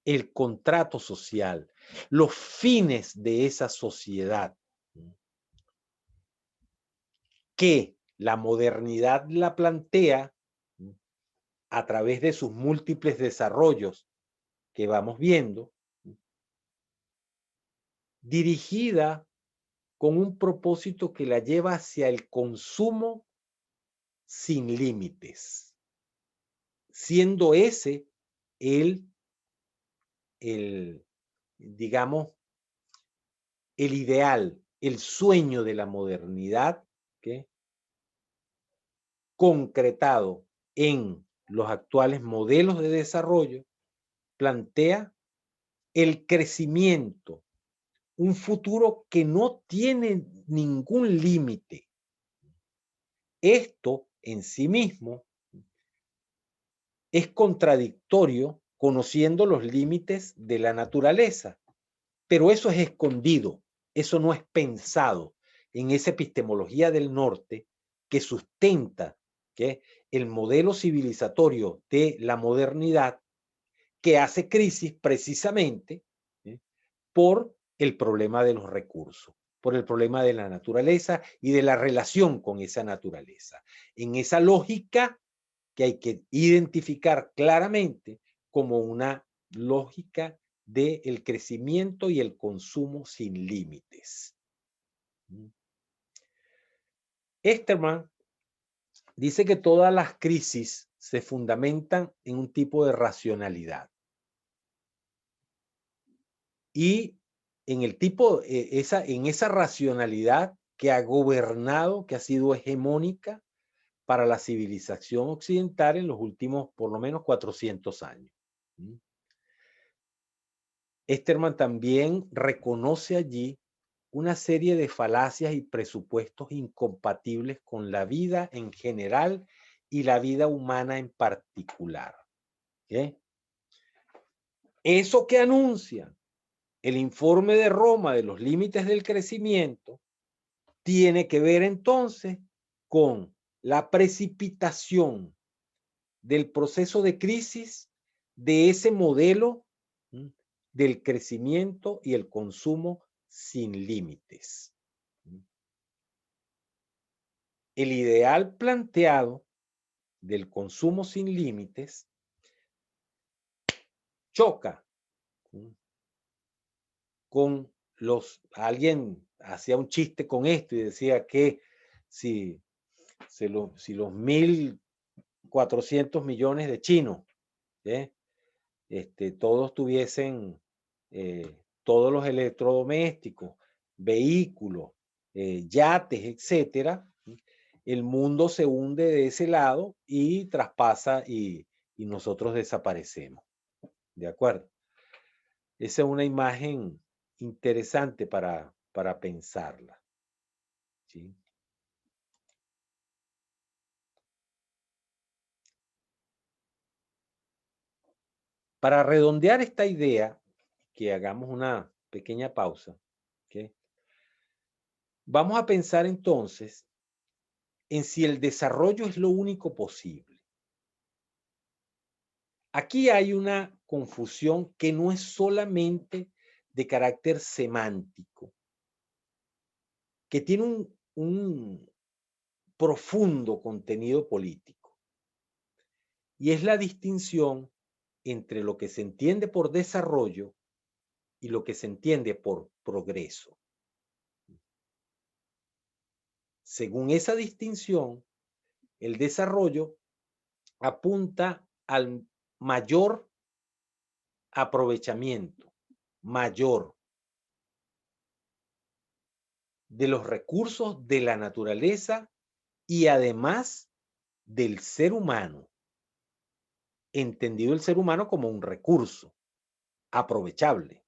el contrato social, los fines de esa sociedad, que la modernidad la plantea a través de sus múltiples desarrollos que vamos viendo, dirigida con un propósito que la lleva hacia el consumo sin límites, siendo ese el digamos, el ideal, el sueño de la modernidad, ¿qué? Concretado en los actuales modelos de desarrollo, plantea el crecimiento, un futuro que no tiene ningún límite. Esto en sí mismo es contradictorio conociendo los límites de la naturaleza, pero eso es escondido, eso no es pensado en esa epistemología del norte que sustenta ¿qué? El modelo civilizatorio de la modernidad, que hace crisis precisamente ¿sí? Por el problema de los recursos, por el problema de la naturaleza y de la relación con esa naturaleza. En esa lógica que hay que identificar claramente como una lógica del crecimiento y el consumo sin límites. Esterman dice que todas las crisis se fundamentan en un tipo de racionalidad. Y en el tipo, en esa racionalidad que ha gobernado, que ha sido hegemónica para la civilización occidental en los últimos, por lo menos, 400 años. Esterman también reconoce allí una serie de falacias y presupuestos incompatibles con la vida en general y la vida humana en particular. ¿Okay? Eso que anuncia el informe de Roma de los límites del crecimiento tiene que ver entonces con la precipitación del proceso de crisis de ese modelo del crecimiento y el consumo sin límites. El ideal planteado del consumo sin límites choca con alguien hacía un chiste con esto y decía que si los 1.400 millones de chinos, todos tuviesen todos los electrodomésticos, vehículos, yates, etcétera, el mundo se hunde de ese lado y traspasa y nosotros desaparecemos. ¿De acuerdo? Esa es una imagen interesante para pensarla. ¿Sí? Para redondear esta idea, que hagamos una pequeña pausa, ¿okay? Vamos a pensar entonces en si el desarrollo es lo único posible. Aquí hay una confusión que no es solamente de carácter semántico, que tiene un profundo contenido político, y es la distinción entre lo que se entiende por desarrollo y lo que se entiende por progreso. Según esa distinción, el desarrollo apunta al mayor aprovechamiento, mayor de los recursos de la naturaleza y además del ser humano, entendido el ser humano como un recurso aprovechable.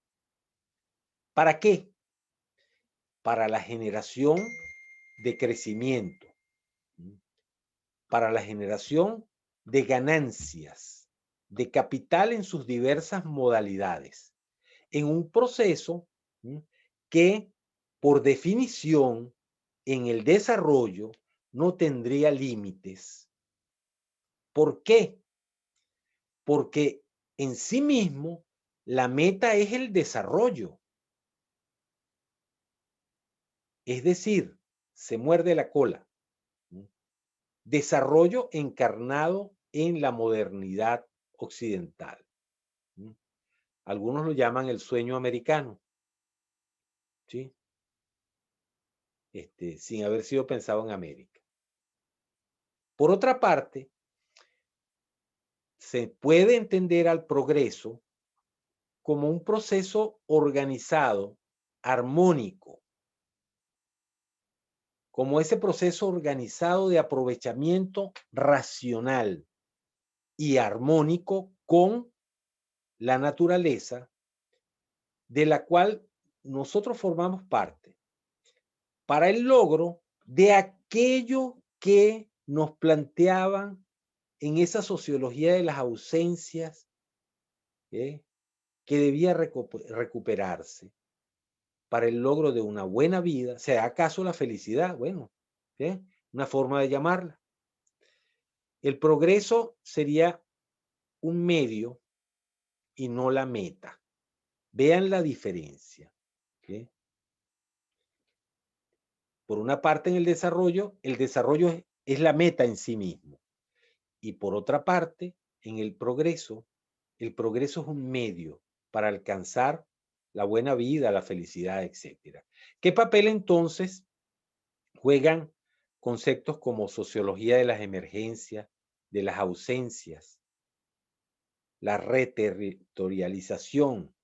¿Para qué? Para la generación de crecimiento, para la generación de ganancias, de capital en sus diversas modalidades, en un proceso que, por definición, en el desarrollo no tendría límites. ¿Por qué? porque en sí mismo la meta es el desarrollo. Es decir, se muerde la cola. Desarrollo encarnado en la modernidad occidental. Algunos lo llaman el sueño americano, ¿sí? Sin haber sido pensado en América. Por otra parte, se puede entender al progreso como un proceso organizado, armónico, como ese proceso organizado de aprovechamiento racional y armónico con la naturaleza de la cual nosotros formamos parte, para el logro de aquello que nos planteaban en esa sociología de las ausencias, ¿eh? Que debía recuperarse para el logro de una buena vida. ¿Sea acaso la felicidad? Bueno, ¿eh? Una forma de llamarla. El progreso sería un medio y no la meta. Vean la diferencia. ¿Okay? Por una parte, en el desarrollo es la meta en sí mismo. Y por otra parte, en el progreso es un medio para alcanzar la buena vida, la felicidad, etc. ¿Qué papel entonces juegan conceptos como sociología de las emergencias, de las ausencias, la reterritorialización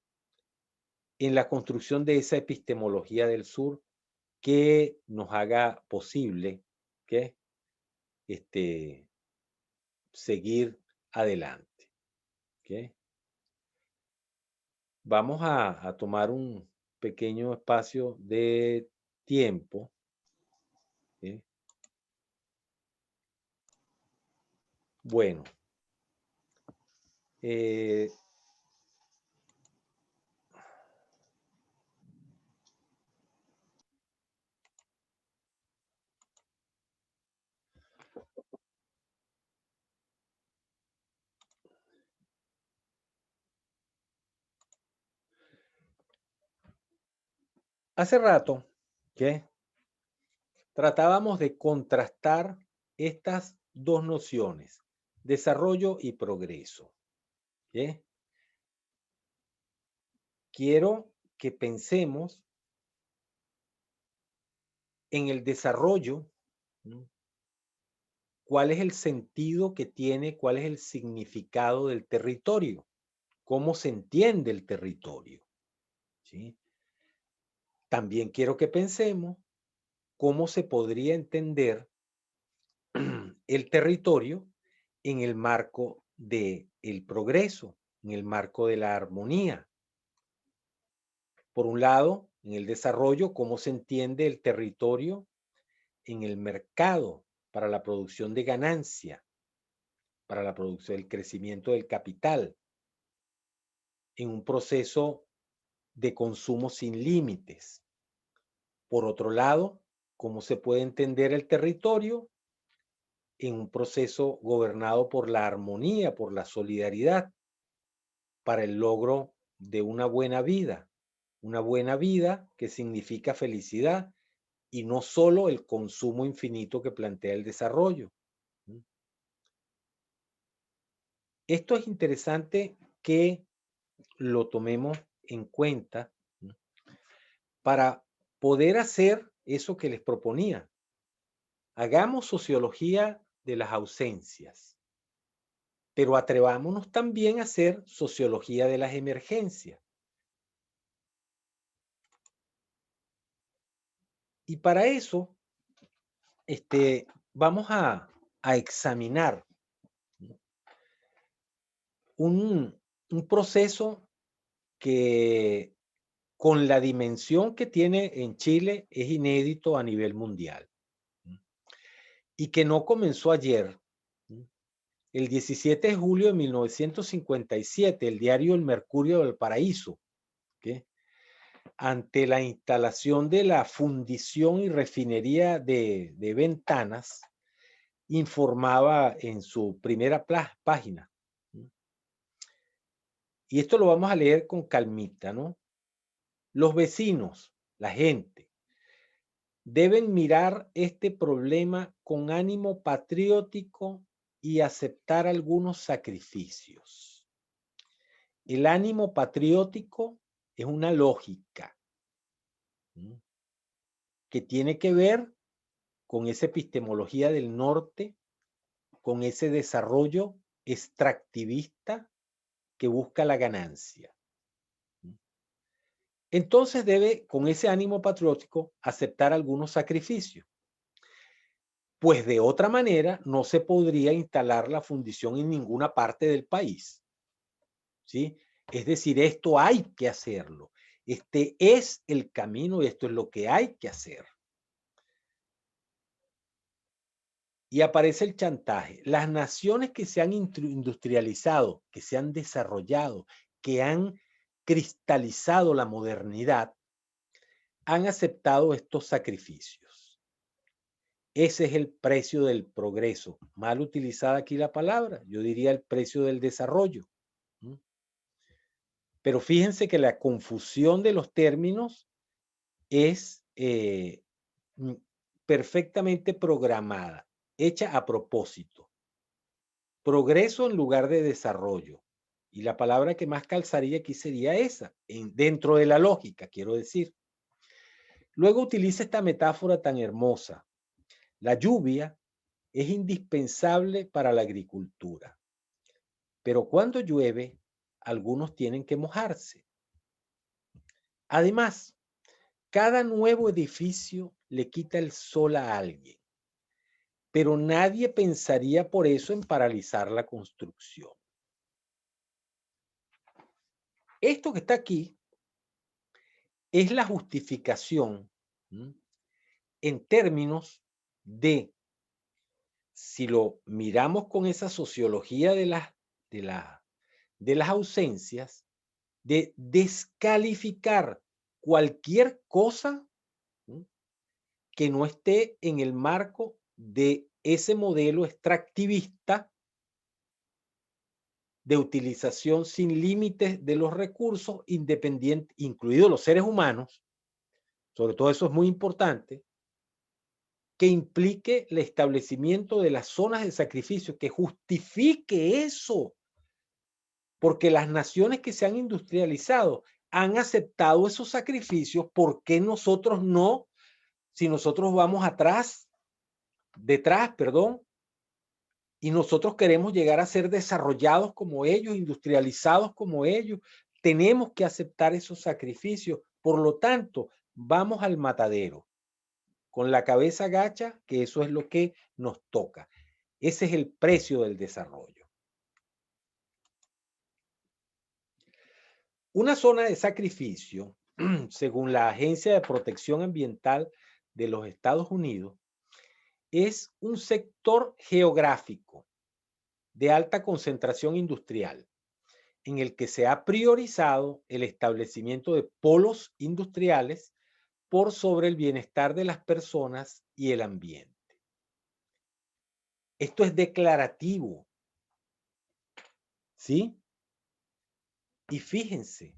en la construcción de esa epistemología del sur que nos haga posible que seguir adelante? ¿Okay? Vamos a tomar un pequeño espacio de tiempo. ¿Okay? Bueno, hace rato que tratábamos de contrastar estas dos nociones, desarrollo y progreso. ¿Okay? Quiero que pensemos en el desarrollo, ¿no? ¿Cuál es el sentido que tiene? ¿Cuál es el significado del territorio? ¿Cómo se entiende el territorio? ¿Sí? También quiero que pensemos cómo se podría entender el territorio en el marco del progreso, en el marco de la armonía. Por un lado, en el desarrollo, cómo se entiende el territorio en el mercado para la producción de ganancia, para la producción del crecimiento del capital, en un proceso de consumo sin límites. Por otro lado, cómo se puede entender el territorio en un proceso gobernado por la armonía, por la solidaridad, para el logro de una buena vida que significa felicidad y no solo el consumo infinito que plantea el desarrollo. Esto es interesante que lo tomemos en cuenta para poder hacer eso que les proponía. Hagamos sociología de las ausencias, pero atrevámonos también a hacer sociología de las emergencias. Y para eso, vamos a examinar un proceso que con la dimensión que tiene en Chile es inédito a nivel mundial y que no comenzó ayer. El 17 de julio de 1957, el diario El Mercurio del Paraíso, ¿okay? Ante la instalación de la fundición y refinería de Ventanas, informaba en su primera página y esto lo vamos a leer con calmita, ¿no? Los vecinos, la gente, deben mirar este problema con ánimo patriótico y aceptar algunos sacrificios. El ánimo patriótico es una lógica, ¿m? Que tiene que ver con esa epistemología del norte, con ese desarrollo extractivista que busca la ganancia. Entonces debe, con ese ánimo patriótico, aceptar algunos sacrificios. Pues de otra manera no se podría instalar la fundición en ninguna parte del país, ¿sí? Es decir, esto hay que hacerlo. Este es el camino y esto es lo que hay que hacer. Y aparece el chantaje. Las naciones que se han industrializado, que se han desarrollado, que han cristalizado la modernidad, han aceptado estos sacrificios. Ese es el precio del progreso. Mal utilizada aquí la palabra, yo diría el precio del desarrollo. Pero fíjense que la confusión de los términos es perfectamente programada, hecha a propósito. Progreso en lugar de desarrollo. Y la palabra que más calzaría aquí sería esa, dentro de la lógica, quiero decir. Luego utiliza esta metáfora tan hermosa. La lluvia es indispensable para la agricultura, pero cuando llueve, algunos tienen que mojarse. Además, cada nuevo edificio le quita el sol a alguien, pero nadie pensaría por eso en paralizar la construcción. Esto que está aquí es la justificación en términos de, si lo miramos con esa sociología de las ausencias, de descalificar cualquier cosa que no esté en el marco de ese modelo extractivista de utilización sin límites de los recursos independientes, incluidos los seres humanos, sobre todo eso es muy importante, que implique el establecimiento de las zonas de sacrificio, que justifique eso, porque las naciones que se han industrializado han aceptado esos sacrificios. ¿Por qué nosotros no? Si nosotros vamos detrás, perdón, y nosotros queremos llegar a ser desarrollados como ellos, industrializados como ellos, tenemos que aceptar esos sacrificios. Por lo tanto, vamos al matadero, con la cabeza gacha, que eso es lo que nos toca. Ese es el precio del desarrollo. Una zona de sacrificio, según la Agencia de Protección Ambiental de los Estados Unidos, es un sector geográfico de alta concentración industrial en el que se ha priorizado el establecimiento de polos industriales por sobre el bienestar de las personas y el ambiente. Esto es declarativo, ¿sí? Y fíjense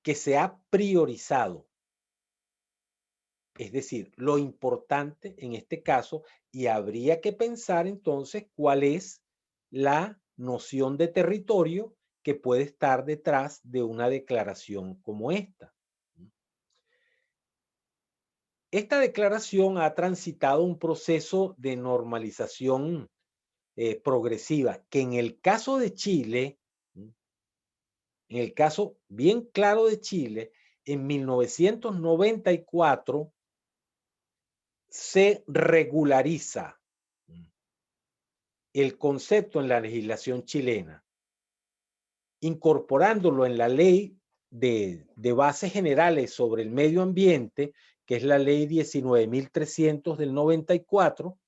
que se ha priorizado, es decir, lo importante en este caso, y habría que pensar entonces cuál es la noción de territorio que puede estar detrás de una declaración como esta. Esta declaración ha transitado un proceso de normalización progresiva, que en el caso de Chile, en el caso bien claro de Chile, en 1994 se regulariza el concepto en la legislación chilena, incorporándolo en la ley de bases generales sobre el medio ambiente, que es la ley 19.300 del 94,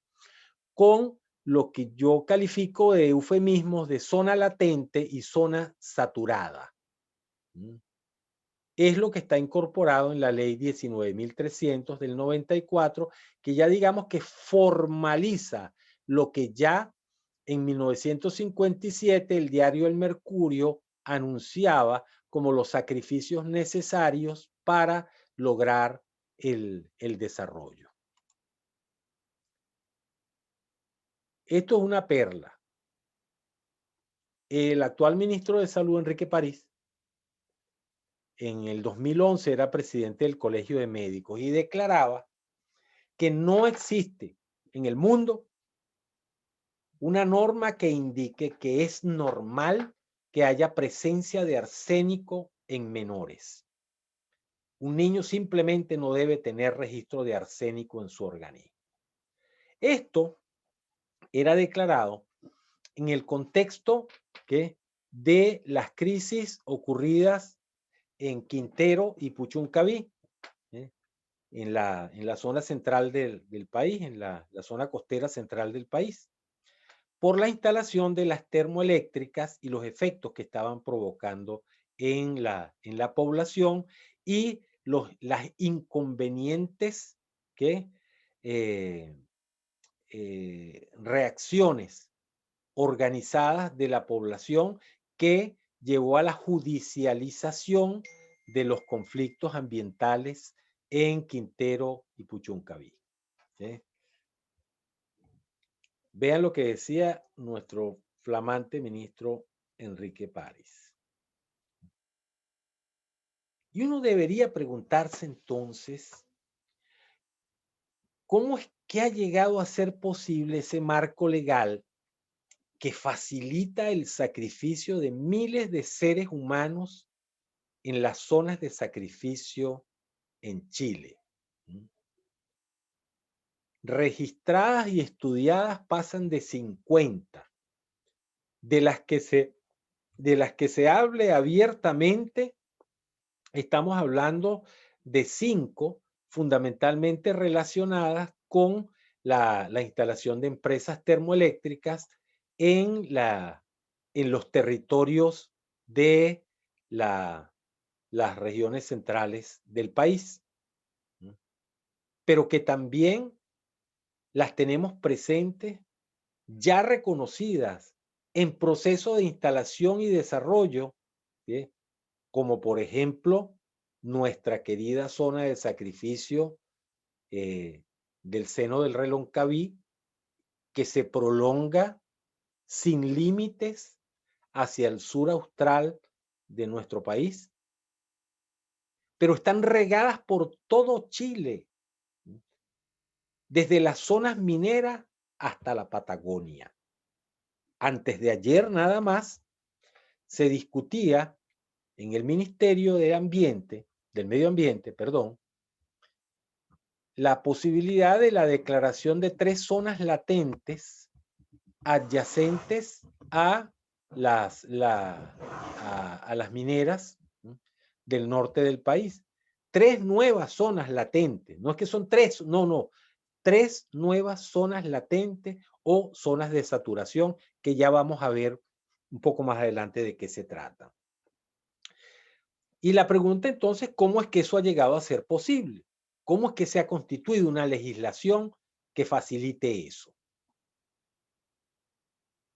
con lo que yo califico de eufemismos de zona latente y zona saturada. Es lo que está incorporado en la ley 19.300 del 94, que ya digamos que formaliza lo que ya en 1957 el diario El Mercurio anunciaba como los sacrificios necesarios para lograr el desarrollo. Esto es una perla. El actual ministro de Salud, Enrique París, en el 2011 era presidente del Colegio de Médicos y declaraba que no existe en el mundo una norma que indique que es normal que haya presencia de arsénico en menores. Un niño simplemente no debe tener registro de arsénico en su organismo. Esto era declarado en el contexto de las crisis ocurridas en Quintero y Puchuncaví, en la zona central del país, en la zona costera central del país, por la instalación de las termoeléctricas y los efectos que estaban provocando en la población y las inconvenientes reacciones organizadas de la población que llevó a la judicialización de los conflictos ambientales en Quintero y Puchuncaví. Vean lo que decía nuestro flamante ministro Enrique París. Y uno debería preguntarse entonces, ¿cómo es que ha llegado a ser posible ese marco legal que facilita el sacrificio de miles de seres humanos en las zonas de sacrificio en Chile? Registradas y estudiadas pasan de 50, de las que se hable abiertamente. Estamos hablando de 5 fundamentalmente relacionadas con la instalación de empresas termoeléctricas en los territorios de las regiones centrales del país, pero que también las tenemos presentes, ya reconocidas en proceso de instalación y desarrollo, ¿sí?, como por ejemplo nuestra querida zona de sacrificio del seno del Reloncaví, que se prolonga sin límites hacia el sur austral de nuestro país, pero están regadas por todo Chile, desde las zonas mineras hasta la Patagonia. Antes de ayer nada más se discutía en el Ministerio del Medio Ambiente, la posibilidad de la declaración de 3 zonas latentes adyacentes a las mineras del norte del país. 3 nuevas zonas latentes, no es que son 3, no, 3 nuevas zonas latentes o zonas de saturación que ya vamos a ver un poco más adelante de qué se trata. Y la pregunta entonces, ¿cómo es que eso ha llegado a ser posible? ¿Cómo es que se ha constituido una legislación que facilite eso?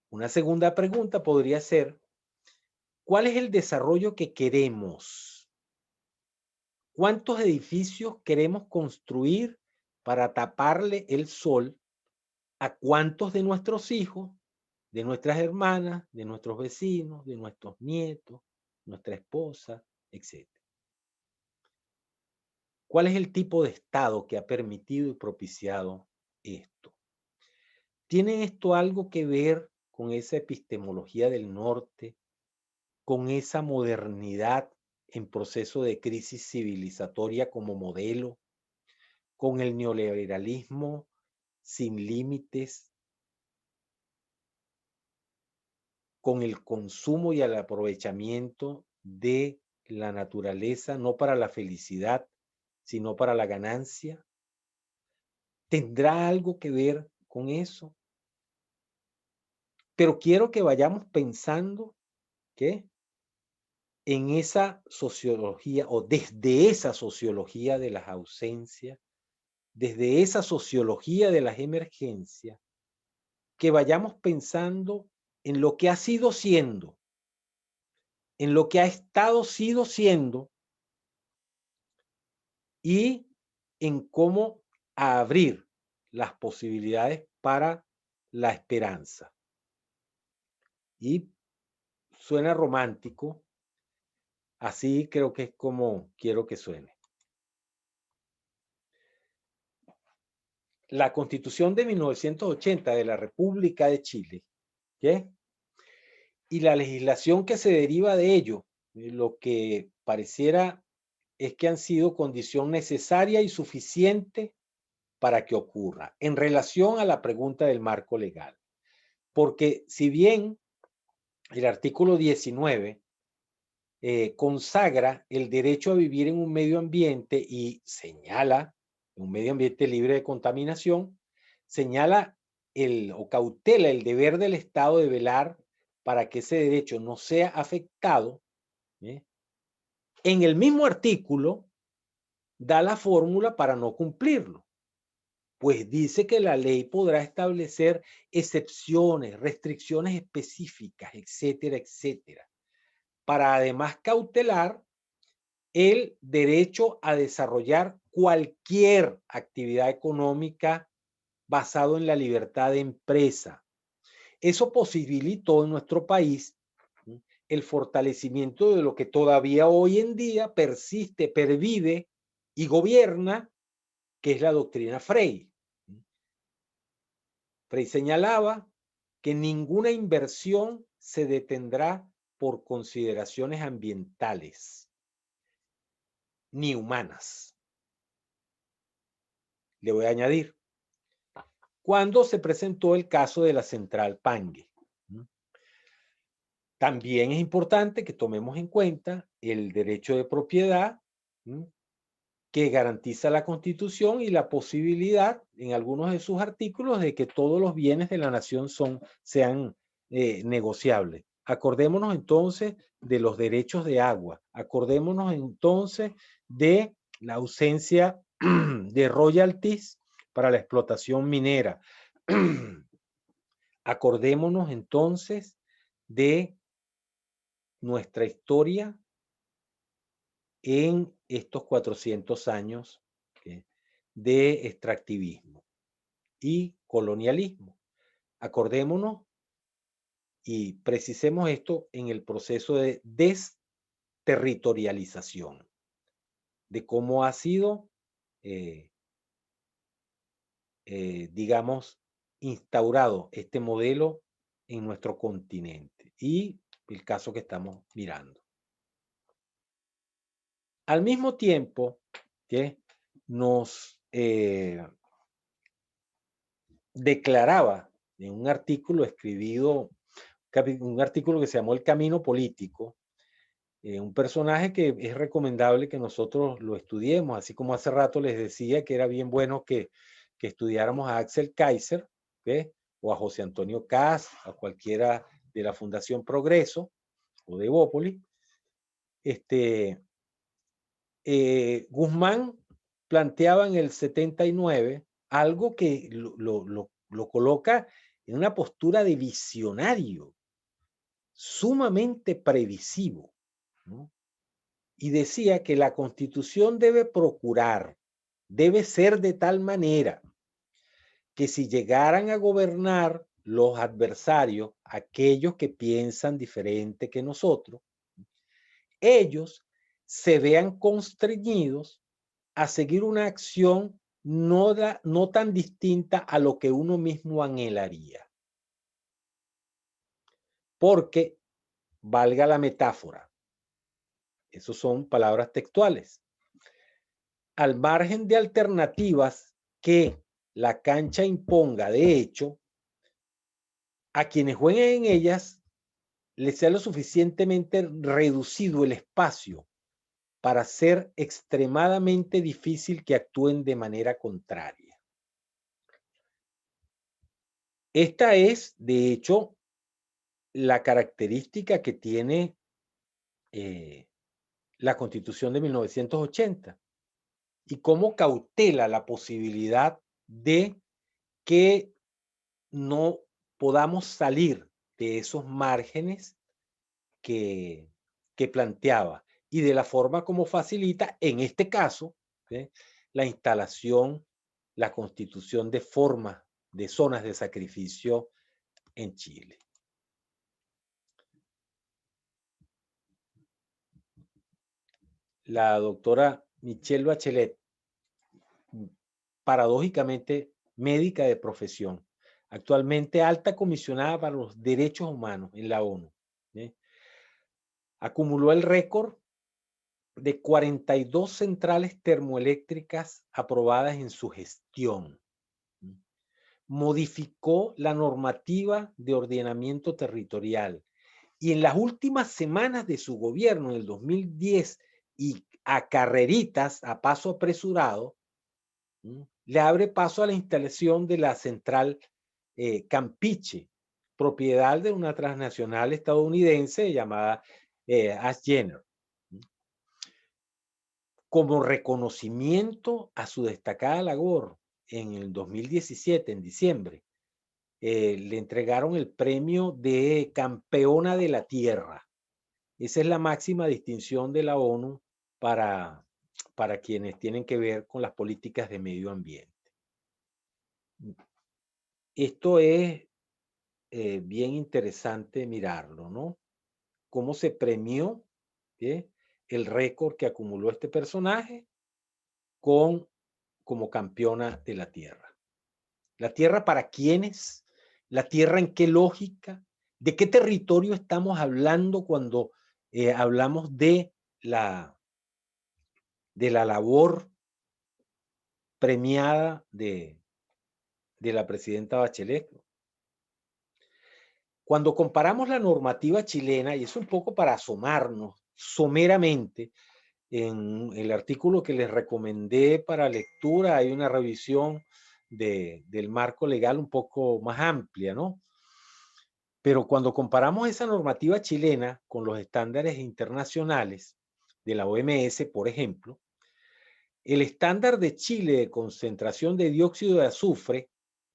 Una segunda pregunta podría ser, ¿cuál es el desarrollo que queremos? ¿Cuántos edificios queremos construir para taparle el sol a cuántos de nuestros hijos, de nuestras hermanas, de nuestros vecinos, de nuestros nietos, nuestra esposa, etcétera? ¿Cuál es el tipo de Estado que ha permitido y propiciado esto? ¿Tiene esto algo que ver con esa epistemología del norte, con esa modernidad en proceso de crisis civilizatoria como modelo, con el neoliberalismo sin límites, con el consumo y el aprovechamiento de la naturaleza, no para la felicidad, sino para la ganancia? ¿Tendrá algo que ver con eso? Pero quiero que vayamos pensando que en esa sociología o desde esa sociología de las ausencias, desde esa sociología de las emergencias, que vayamos pensando en lo que ha sido siendo, en lo que ha estado siendo y en cómo abrir las posibilidades para la esperanza. Y suena romántico, así creo que es como quiero que suene. La Constitución de 1980 de la República de Chile, ¿qué? Y la legislación que se deriva de ello, lo que pareciera es que han sido condición necesaria y suficiente para que ocurra en relación a la pregunta del marco legal. Porque si bien el artículo 19 consagra el derecho a vivir en un medio ambiente y señala un medio ambiente libre de contaminación, señala o cautela el deber del Estado de velar para que ese derecho no sea afectado. En el mismo artículo da la fórmula para no cumplirlo, pues dice que la ley podrá establecer excepciones, restricciones específicas, etcétera, etcétera, para además cautelar el derecho a desarrollar cualquier actividad económica basado en la libertad de empresa. Eso posibilitó en nuestro país el fortalecimiento de lo que todavía hoy en día persiste, pervive y gobierna, que es la doctrina Frey. Frey señalaba que ninguna inversión se detendrá por consideraciones ambientales ni humanas. Le voy a añadir, cuando se presentó el caso de la central Pangue. También es importante que tomemos en cuenta el derecho de propiedad que garantiza la Constitución y la posibilidad en algunos de sus artículos de que todos los bienes de la nación sean negociables. Acordémonos entonces de los derechos de agua, acordémonos entonces de la ausencia de royalties para la explotación minera. Acordémonos entonces de nuestra historia en estos 400 años de extractivismo y colonialismo. Acordémonos y precisemos esto en el proceso de desterritorialización, de cómo ha sido, digamos, instaurado este modelo en nuestro continente y el caso que estamos mirando. Al mismo tiempo que nos declaraba en un artículo escribido, un artículo que se llamó El Camino Político, un personaje que es recomendable que nosotros lo estudiemos, así como hace rato les decía que era bien bueno que estudiáramos a Axel Kaiser, o a José Antonio Caz, a cualquiera de la Fundación Progreso o de Evópolis. Guzmán planteaba en el 79 algo que lo coloca en una postura de visionario, sumamente previsivo, ¿no? Y decía que la Constitución debe procurar, debe ser de tal manera que si llegaran a gobernar los adversarios, aquellos que piensan diferente que nosotros, ellos se vean constreñidos a seguir una acción no tan distinta a lo que uno mismo anhelaría. Porque, valga la metáfora, esas son palabras textuales, al margen de alternativas que la cancha imponga, de hecho, a quienes jueguen en ellas les sea lo suficientemente reducido el espacio para ser extremadamente difícil que actúen de manera contraria. Esta es, de hecho, la característica que tiene la Constitución de 1980 y cómo cautela la posibilidad de que no podamos salir de esos márgenes que planteaba y de la forma como facilita, en este caso, ¿sí?, la instalación, la constitución de formas, de zonas de sacrificio en Chile. La doctora Michelle Bachelet, paradójicamente médica de profesión, actualmente alta comisionada para los derechos humanos en la ONU, ¿sí?, acumuló el récord de 42 centrales termoeléctricas aprobadas en su gestión. Modificó la normativa de ordenamiento territorial y en las últimas semanas de su gobierno, en el 2010, y a carreritas, a paso apresurado, le abre paso a la instalación de la central Campeche, propiedad de una transnacional estadounidense llamada Ash Jenner, como reconocimiento a su destacada labor. En el 2017, en diciembre, le entregaron el premio de Campeona de la Tierra. Esa es la máxima distinción de la ONU para quienes tienen que ver con las políticas de medio ambiente. Esto es bien interesante mirarlo, ¿no? Cómo se premió, ¿sí?, el récord que acumuló este personaje como campeona de la Tierra. ¿La Tierra para quiénes? ¿La Tierra en qué lógica? ¿De qué territorio estamos hablando cuando hablamos de la labor premiada de la presidenta Bachelet? Cuando comparamos la normativa chilena, y es un poco para asomarnos someramente, en el artículo que les recomendé para lectura hay una revisión del marco legal un poco más amplia, ¿no? Pero cuando comparamos esa normativa chilena con los estándares internacionales de la OMS, por ejemplo, el estándar de Chile de concentración de dióxido de azufre,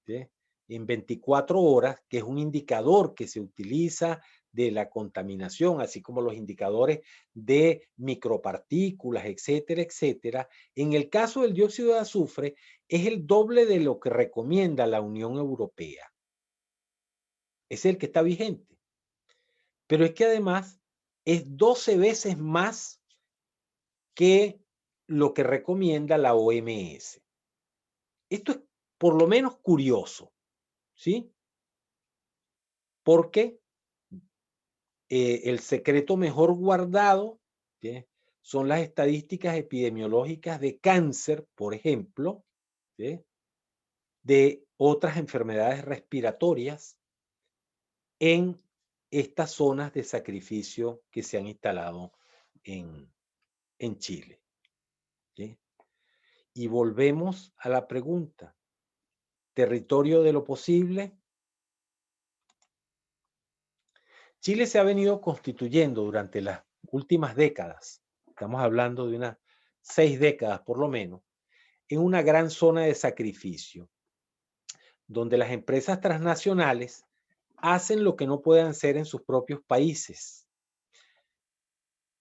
¿sí?, en 24 horas, que es un indicador que se utiliza de la contaminación, así como los indicadores de micropartículas, etcétera, etcétera. En el caso del dióxido de azufre, es el doble de lo que recomienda la Unión Europea. Es el que está vigente. Pero es que además es 12 veces más que lo que recomienda la OMS. Esto es por lo menos curioso, ¿sí? Porque el secreto mejor guardado, ¿sí?, son las estadísticas epidemiológicas de cáncer, por ejemplo, ¿sí?, de otras enfermedades respiratorias en estas zonas de sacrificio que se han instalado en Chile, ¿sí? Y volvemos a la pregunta, ¿territorio de lo posible? Chile se ha venido constituyendo durante las últimas décadas, estamos hablando de unas 6 décadas por lo menos, en una gran zona de sacrificio, donde las empresas transnacionales hacen lo que no pueden hacer en sus propios países.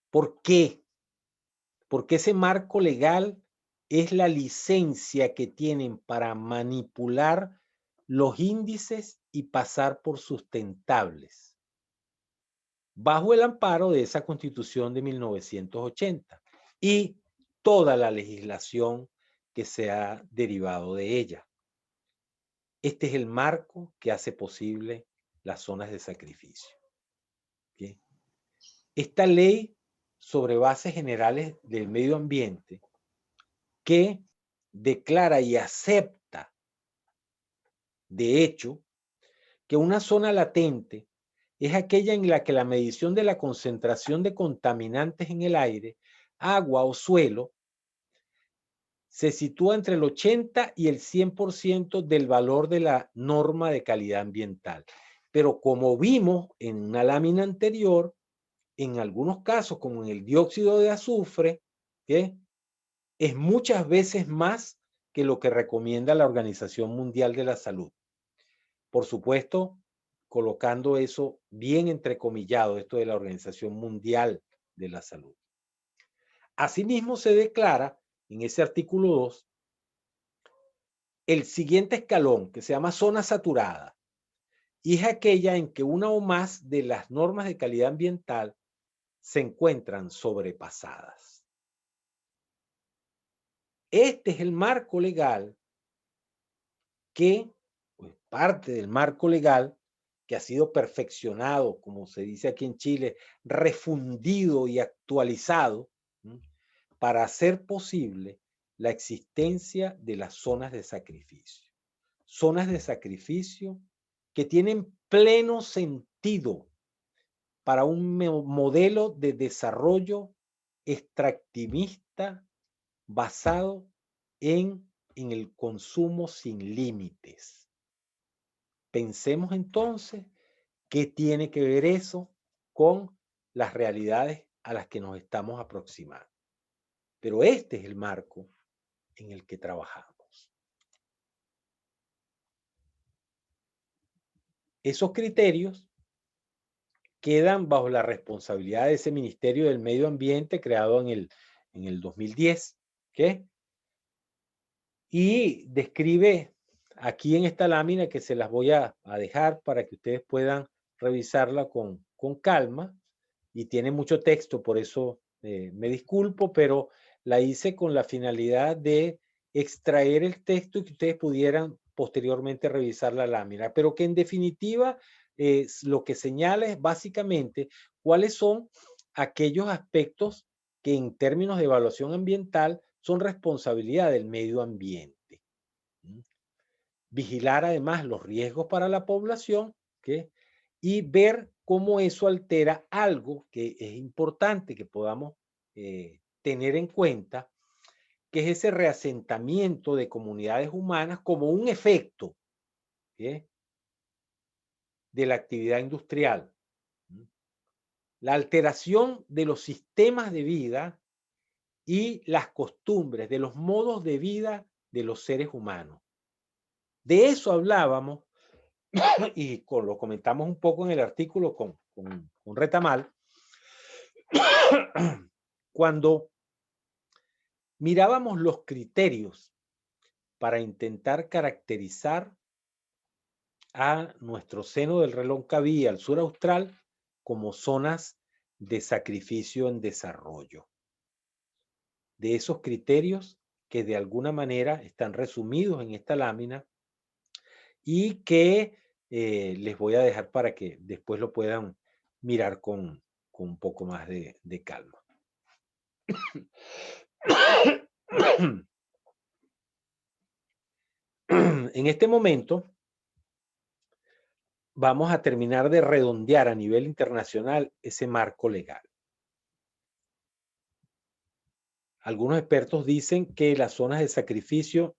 ¿Por qué? Porque ese marco legal es la licencia que tienen para manipular los índices y pasar por sustentables, bajo el amparo de esa Constitución de 1980 y toda la legislación que se ha derivado de ella. Este es el marco que hace posible las zonas de sacrificio, ¿sí? Esta ley sobre bases generales del medio ambiente que declara y acepta, de hecho, que una zona latente es aquella en la que la medición de la concentración de contaminantes en el aire, agua o suelo se sitúa entre el 80 y el 100% del valor de la norma de calidad ambiental. Pero como vimos en una lámina anterior, en algunos casos, como en el dióxido de azufre, ¿sí?, es muchas veces más que lo que recomienda la Organización Mundial de la Salud. Por supuesto, colocando eso bien entrecomillado, esto de la Organización Mundial de la Salud. Asimismo, se declara en ese artículo 2 el siguiente escalón, que se llama zona saturada, y es aquella en que una o más de las normas de calidad ambiental se encuentran sobrepasadas. Este es el marco legal que, pues, parte del marco legal que ha sido perfeccionado, como se dice aquí en Chile, refundido y actualizado, ¿sí?, para hacer posible la existencia de las zonas de sacrificio. Zonas de sacrificio que tienen pleno sentido para un modelo de desarrollo extractivista basado en el consumo sin límites. Pensemos entonces qué tiene que ver eso con las realidades a las que nos estamos aproximando. Pero este es el marco en el que trabajamos. Esos criterios quedan bajo la responsabilidad de ese Ministerio del Medio Ambiente creado en el 2010, ¿ok? Y describe aquí en esta lámina, que se las voy a dejar para que ustedes puedan revisarla con calma, y tiene mucho texto, por eso me disculpo, pero la hice con la finalidad de extraer el texto y que ustedes pudieran posteriormente revisar la lámina, pero que en definitiva lo que señala es básicamente cuáles son aquellos aspectos que en términos de evaluación ambiental son responsabilidad del medio ambiente. Vigilar además los riesgos para la población, ¿okay?, y ver cómo eso altera algo que es importante que podamos tener en cuenta, que es ese reasentamiento de comunidades humanas como un efecto, ¿okay?, de la actividad industrial. La alteración de los sistemas de vida y las costumbres, de los modos de vida de los seres humanos. De eso hablábamos y lo comentamos un poco en el artículo con Retamal, cuando mirábamos los criterios para intentar caracterizar a nuestro seno del Reloncaví y al sur austral como zonas de sacrificio en desarrollo. De esos criterios que de alguna manera están resumidos en esta lámina y que les voy a dejar para que después lo puedan mirar con un poco más de calma. En este momento vamos a terminar de redondear a nivel internacional ese marco legal. Algunos expertos dicen que las zonas de sacrificio,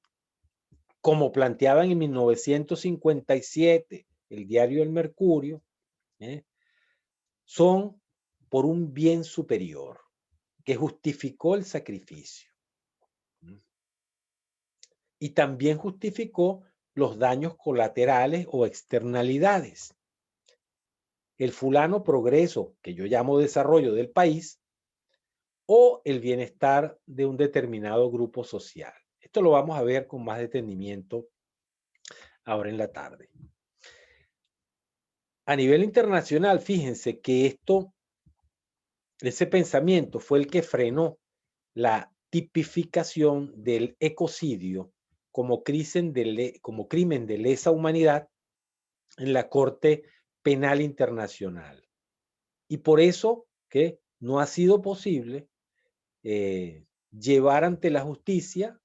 como planteaban en 1957 el diario El Mercurio, son por un bien superior que justificó el sacrificio. Y también justificó los daños colaterales o externalidades. El fulano progreso, que yo llamo desarrollo del país, o el bienestar de un determinado grupo social. Esto lo vamos a ver con más detenimiento ahora en la tarde. A nivel internacional, fíjense que ese pensamiento fue el que frenó la tipificación del ecocidio como crimen de lesa humanidad en la Corte Penal Internacional. Y por eso que no ha sido posible llevar ante la justicia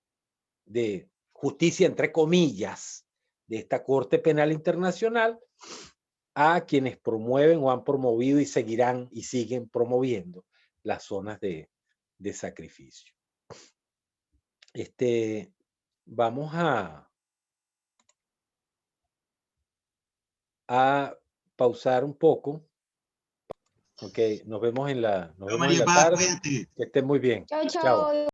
entre comillas, de esta Corte Penal Internacional a quienes promueven o han promovido y seguirán y siguen promoviendo las zonas de sacrificio. Vamos a pausar un poco. Ok, nos vemos en la María Paz, tarde. cuídate. Que estén muy bien. Chao, Chao. chao.